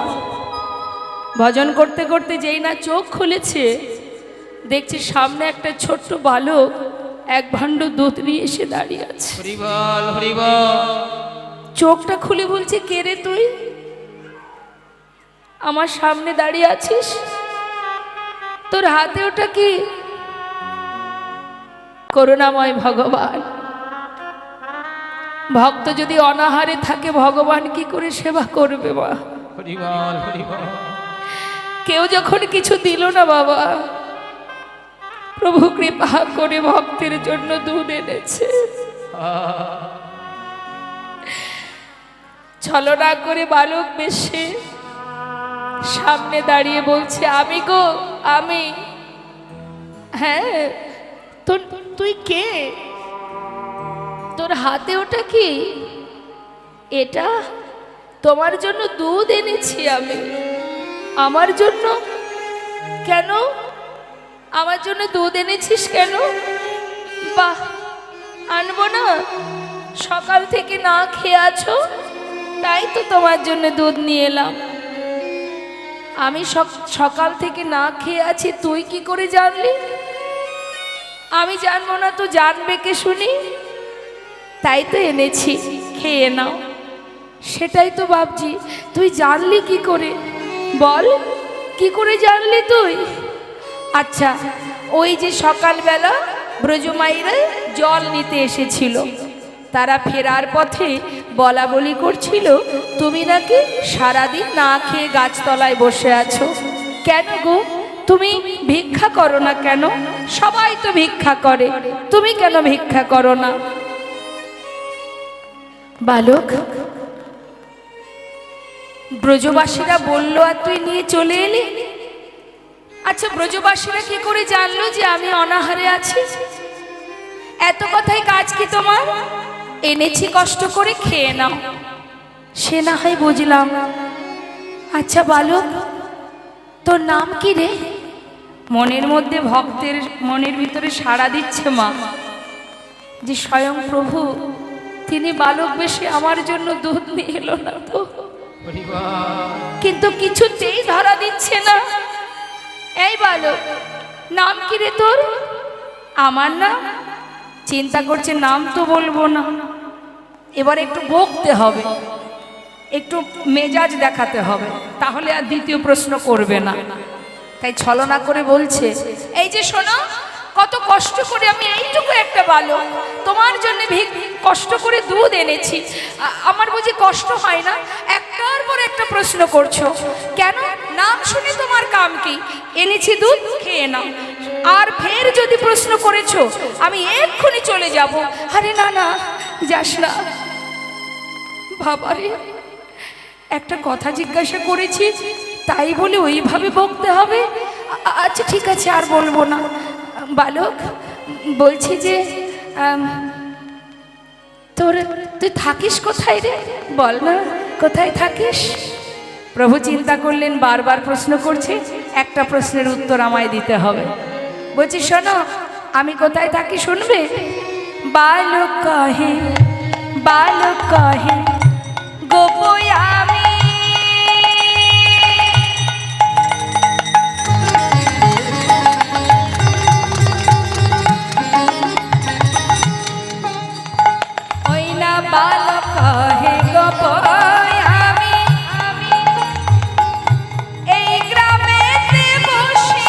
ভজন করতে করতে যেই না চোখ খুলেছে দেখছি সামনে একটা ছোট্ট বালক এক ভাণ্ড দুধ নিয়ে এসে দাঁড়িয়ে আছে। হরিবল হরিবল। চোখটা খুলে বলছে, কে রে তুই? আমার সামনে দাঁড়িয়ে আছিস, তোর হাতে ওটা কি? করুণাময় ভগবান। ভক্ত যদি অনাহারে থাকে ভগবান কি করে সেবা করবে মা? হরিবল হরিবল। কেউ যখন কিছু দিল না বাবা, প্রভু কৃপা করে ভক্তের জন্য দুধ এনেছে। ছলনা করে বালক বেশে সামনে দাঁড়িয়ে বলছে, আমি গো আমি। হ্যাঁ, তুই কে? তোর হাতে ওটা কি? এটা তোমার জন্য দুধ এনেছি আমি। আমার জন্য? কেন আমার জন্য দুধ এনেছিস কেন? বাহ, আনবো না? সকাল থেকে না খেয়ে আছো, তাই তো তোমার জন্য দুধ নিয়ে এলাম। আমি সকাল থেকে না খেয়ে আছি, তুই কি করে জানলি? আমি জানবো না তো জানবে কে শুনি? তাই তো এনেছি, খেয়ে নাও। সেটাই তো ভাবছি, তুই জানলি কি করে? বল, কি করে জানলি তুই? আচ্ছা, ওই যে সকালবেলা ব্রজমাইরা জল নিতে এসেছিল, তারা ফেরার পথে বলা বলি করছিল তুমি নাকি সারাদিন না খেয়ে গাছতলায় বসে আছো। কেন গো, তুমি ভিক্ষা করো না কেন? সবাই তো ভিক্ষা করে, তুমি কেন ভিক্ষা করো না? বালক, ব্রজবাসীরা বলল আর তুই নিয়ে চলে এলি? আচ্ছা, ব্রজবাসীরা কি করে জানলো যে আমি অনাহারে আছি? এত কথাই কাজ কি তোমার? এনেছি কষ্ট করে, খেয়ে নাও। সে না হয় বুঝলাম। আচ্ছা বালক, তোর নাম কি রে? মনের মধ্যে ভক্তের মনের ভিতরে সাড়া দিচ্ছে মা, যে স্বয়ং প্রভু তিনি বালক বেশে আমার জন্য দুধ নিয়ে এলো না তো। কিন্তু কিছুতেই ধরা দিচ্ছে না। এই বালক, নাম কি রে তোর? আমার নাম? চিন্তা করছে নাম তো বলবো না, এবার একটু বকতে হবে, একটু মেজাজ দেখাতে হবে, তাহলে আর দ্বিতীয় প্রশ্ন করবে না। তাই ছলনা করে বলছে, এই যে শোনো, কত কষ্ট করে আমি এইটুকু একটা বালক তোমার জন্য কষ্ট করে দুধ এনেছি। আমার বুঝি কষ্ট হয় না? একটার পর একটা প্রশ্ন করছো কেন? নাম শুনে তোমার কাম কি? এনেছি দুধ, খেয়ে নাও। আর ফের যদি প্রশ্ন করেছো আমি এক্ষুনি চলে যাব। আরে না না, যাস না বাবারে, একটা কথা জিজ্ঞাসা করেছি তাই বলে ওইভাবে বকতে হবে? আচ্ছা ঠিক আছে, আর বলবো না। বালক, বলছি যে তুই থাকিস কোথায় রে? বল না, কোথায় থাকিস? প্রভু চিন্তা করলেন, বারবার প্রশ্ন করছে, একটা প্রশ্নের উত্তর আমায় দিতে হবে। বলছি শোনো, আমি কোথায় থাকি শুনবে? বালক কহে, বালক কহে গোপয় আমি, ওই না বালক কহে গোপয় আমি, এই গ্রামেতে বসি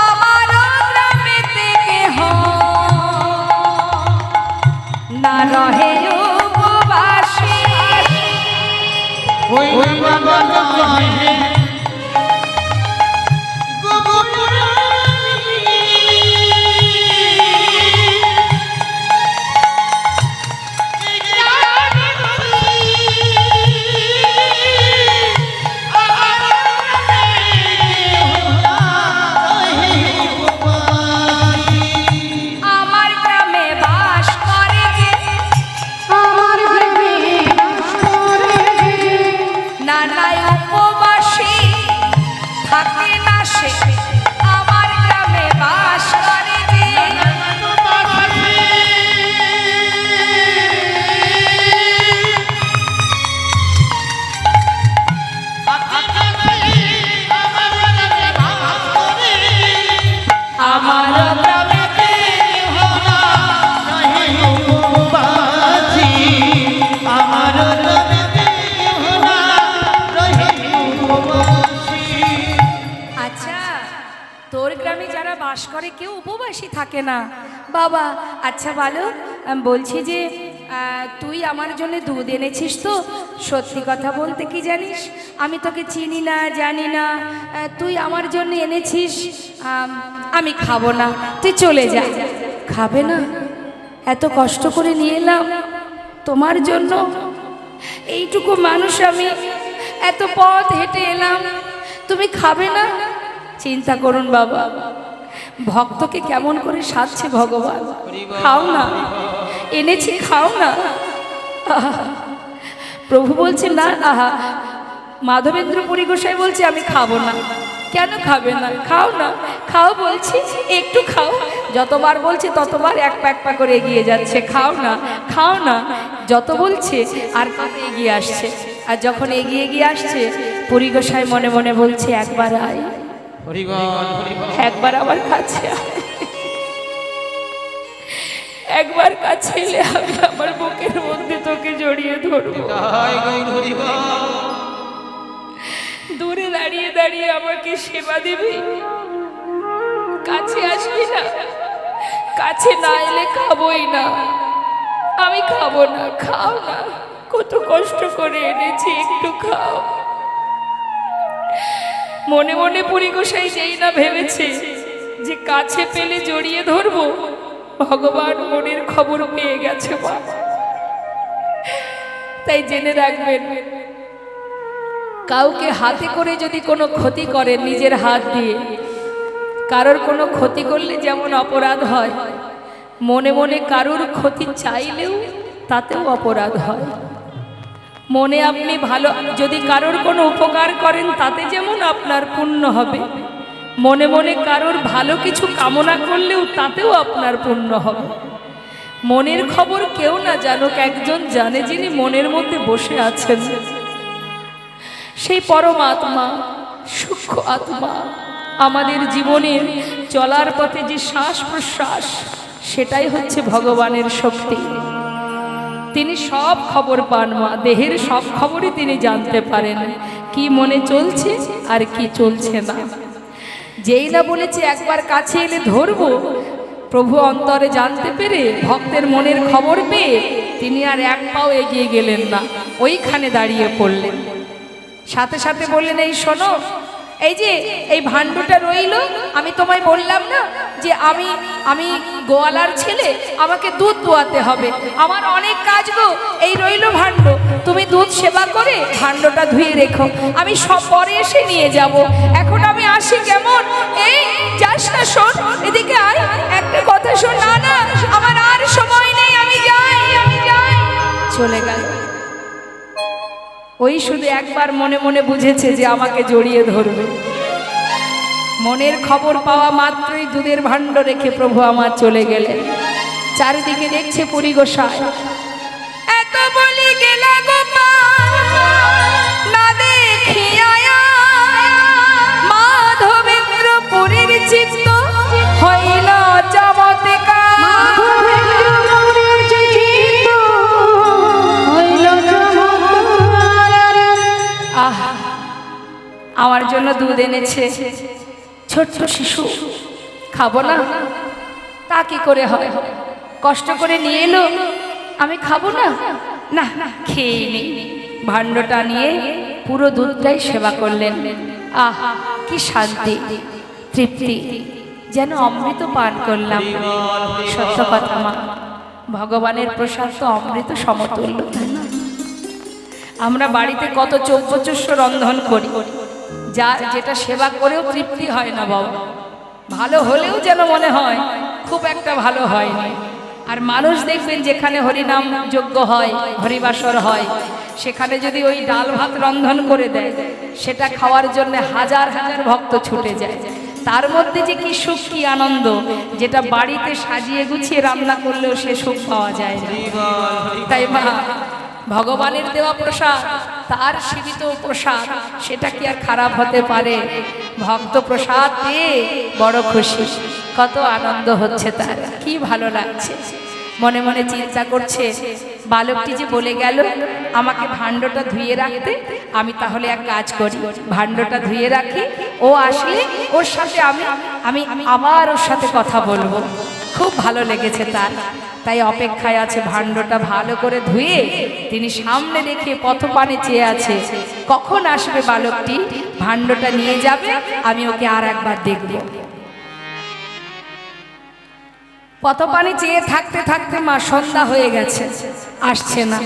আমার গ্রামেতে কেহ না রহে উপবাসী। ওই বাবা কহে আমার গ্রামে বাস করে যে, আমার গ্রামে বাস করে যে, নানায় উপবাসী। করে কেউ উপবাসী থাকে না বাবা। আচ্ছা বলো, বলছি যে তুই আমার জন্য দুধ এনেছিস তো? সত্যি কথা বলতে কি জানিস, আমি তোকে চিনি না, জানি না, তুই আমার জন্য এনেছিস। আমি খাবো না, তুই চলে যা। খাবে না? এত কষ্ট করে নিয়ে এলাম তোমার জন্য, এইটুকু মানুষ আমি, এত পথ হেঁটে এলাম, তুমি খাবে না? চিন্তা করুন বাবা, ভক্তকে কেমন করে সাজছে ভগবান। খাও না, এনেছি, খাও না। প্রভু বলছে না, আহা, মাধবেন্দ্র পুরী গোসাই বলছে আমি খাবো না। কেন খাবে না? খাও না, খাও বলছি, একটু খাও। যতবার বলছে ততবার এক পা এক পা করে এগিয়ে যাচ্ছে, খাও না, খাও না। যত বলছে আর কত এগিয়ে আসছে। আর যখন এগিয়ে এগিয়ে আসছে, পুরী গোসাই মনে মনে বলছে একবার আয়, একবার আমার কাছে আয়, একবার কাছে এলে আমি আমার বুকের মধ্যে তোকে জড়িয়ে ধরবো। দূরে দাঁড়িয়ে দাঁড়িয়ে আমাকে সেবা দিবি, কাছে আসবি না, কাছে না এলে খাবোই না, আমি খাবো না। খাও না, কত কষ্ট করে এনেছি, একটু খাও। মনে মনে পুরী গোসাই যেই না ভেবেছে যে কাছে পেলে জড়িয়ে ধরবো, ভগবান মনের খবর পেয়ে গেছে বাবা। তাই জেনে রাখবেন, কাউকে হাতে করে যদি কোনো ক্ষতি করেন নিজের হাত দিয়ে, কারোর কোনো ক্ষতি করলে যেমন অপরাধ হয়, মনে মনে কারোর ক্ষতি চাইলেও তাতেও অপরাধ হয়। মনে আপনি ভালো যদি কারোর কোনো উপকার করেন, তাতে যেমন আপনার পুণ্য হবে, মনে মনে কারোর ভালো কিছু কামনা করলেও তাতেও আপনার পুণ্য হবে। মনের খবর কেউ না জানুক, একজন জানে, যিনি মনের মধ্যে বসে আছেন, সেই পরমাত্মা, সূক্ষ্ম আত্মা। আমাদের জীবনের চলার পথে যে শ্বাস প্রশ্বাস, সেটাই হচ্ছে ভগবানের শক্তি। তিনি সব খবর পান মা, দেহের সব খবরই তিনি জানতে পারেন, কি মনে চলছে আর কি চলছে না। যেই না বলেছে একবার কাছে এলে ধরবো, প্রভু অন্তরে জানতে পেরে, ভক্তের মনের খবর পেয়ে তিনি আর এক পাও এগিয়ে গেলেন না, ওইখানে দাঁড়িয়ে পড়লেন। সাথে সাথে বললেন, এই শোনো, এই যে এই ভাণ্ডটা রইল, আমি তোমায় বললাম না যে আমি গোয়ালার ছেলে, আমাকে দুধ দোয়াতে হবে, আমার অনেক কাজ গো, এই রইল ভাণ্ড, তুমি দুধ সেবা করে ভাণ্ডটা ধুয়ে রেখো, আমি সব পরে এসে নিয়ে যাব। এখন আমি আসি কেমন? এই যাস না, শোন, এদিকে আয়, একটা কথা শোন। না না, আমার আর সময় নেই, আমি যাই, আমি যাই। চলে গেল। ওই শুধু একবার মনে মনে বুঝেছে যে আমাকে জড়িয়ে ধরবে। মনের খবর পাওয়া মাত্রই দুধের ভাণ্ড রেখে প্রভু আমার চলে গেলেন। চারিদিকে দেখছে পুরী গোসাই, এত বলি গেলা গোপাল না দেখিয়া মাধবেন্দ্র পুরীর চিত্ত হইল চমৎকার। আমার জন্য দুধ এনেছে, ছোট্ট শিশু, খাবো না? তা কি করে হয়? কষ্ট করে নিয়ে এলো, আমি খাবো না? না, খেয়ে নেই। ভাণ্ডটা নিয়ে পুরো দুধটাই সেবা করলেন। আহা, কি শান্তি, তৃপ্তি, যেন অমৃত পান করলাম। সত্য কথা মা, ভগবানের প্রসাদ তো অমৃত সমতুল্য। আমরা বাড়িতে কত চৌপচস্য রন্ধন করি, যেটা সেবা করেও তৃপ্তি হয় না বাবা। ভালো হলেও যেন মনে হয় খুব একটা ভালো হয়নি। আর মানুষ দেখবেন যেখানে হরিনাম যজ্ঞ হয়, হরিবাসর হয়, সেখানে যদি ওই ডাল ভাত রন্ধন করে দেয়, সেটা খাওয়ার জন্য হাজার হাজার ভক্ত ছুটে যায়। তার মধ্যে যে কি সুখ, কি আনন্দ, যেটা বাড়িতে সাজিয়ে গুছিয়ে রান্না করলেও সে সুখ পাওয়া যায় না। তাই মা, ভগবানের দেওয়া প্রসাদ, তার সীমিত প্রসাদ, সেটা কি আর খারাপ হতে পারে? ভক্ত প্রসাদ পেয়ে বড় খুশি, কত আনন্দ হচ্ছে, তার কি ভালো লাগছে। মনে মনে চিন্তা করছে, বালকটি যে বলে গেল আমাকে ভাণ্ডটা ধুয়ে রাখতে, আমি তাহলে এক কাজ করি, ভাণ্ডটা ধুয়ে রাখি, ও আসলে ওর সাথে আমি আবার ওর সাথে কথা বলবো। খুব ভালো লেগেছে তার, তাই অপেক্ষায় আছে। ভাণ্ডটা ভালো করে ধুয়ে তিনি সামনে রেখে পথপানে চেয়ে আছে, কখন আসবে বালকটি, ভাণ্ডটা নিয়ে যাবে, আমি ওকে আর একবার দেখব। পথপানে চেয়ে থাকতে থাকতে মা সন্ধ্যা হয়ে গেছে, আসছে না।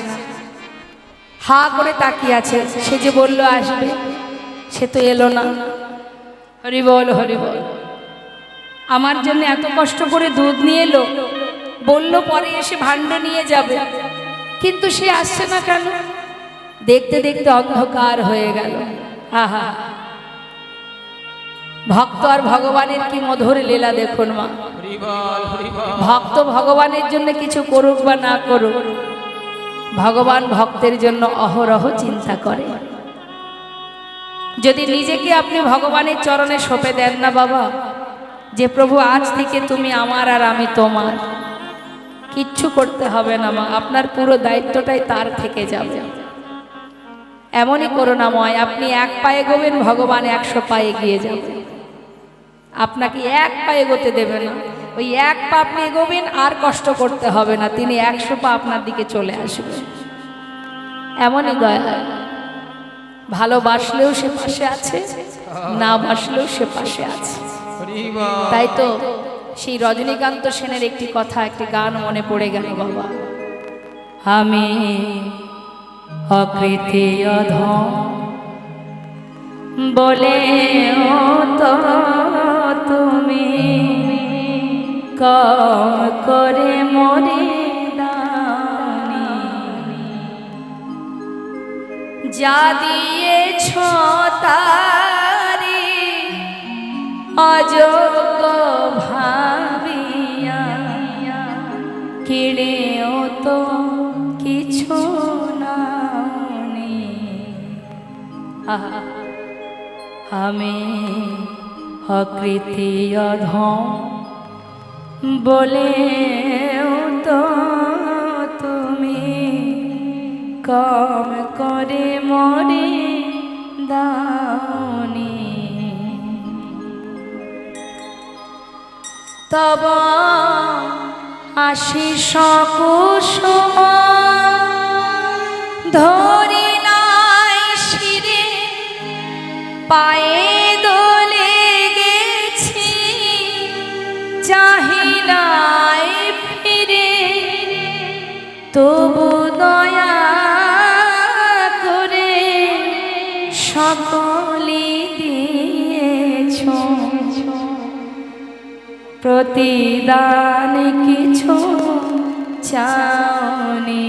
হা করে তাকিয়ে আছে, সে যে বললো আসবে, সে তো এলো না। হরি বল, হরি বল। আমার জন্য এত কষ্ট করে দুধ নিয়ে এলো, বললো পরে এসে ভাণ্ড নিয়ে যাবে, কিন্তু সে আসছে না কেন? দেখতে দেখতে অন্ধকার হয়ে গেল। আহা, ভক্ত আর ভগবানের কি মধুর লীলা দেখুন মা। ভক্ত ভগবানের জন্য কিছু করুক বা না করুক, ভগবান ভক্তের জন্য অহরহ চিন্তা করে। যদি নিজেকে আপনি ভগবানের চরণে সঁপে দেন না বাবা, যে প্রভু আজ থেকে তুমি আমার আর আমি তোমার, কিচ্ছু করতে হবে না মা, আপনার পুরো দায়িত্বটাই তার থেকে যাবে। এমনই করুণাময়, আপনি এক পায়ে এগোবেন, ভগবান 100 পায়ে এগিয়ে যাবে। আপনাকে এক পা এগোতে দেবে না, ওই এক পা আপনি এগোবেন, আর কষ্ট করতে হবে না, তিনি 100 পা আপনার দিকে চলে আসবে। এমনই দয়া, ভালোবাসলেও সে পাশে আছে, না বাসলেও সে পাশে আছে। তাই তো সেই রজনীকান্ত সেনের একটি কথা, একটি গান মনে পড়ে গেল বাবা। আমি অকৃতি অধম বলে তো তুমি কম করে মরে দানি, যা দিয়েছ তারে অযোগ্য ভাবিয়া, কেড়েও তো কিছু নাওনি। আমি অকৃতি অধম বলে তো তুমি কম করে মরে দাওনি। তব আশিস কুসুম ধরি নাই শিরে, পায়ে দোলে গেছি চাহিলাই ফিরে, তবু দয়া করে সকলি দিয়েছ, প্রতিদান কিছু চাওনি।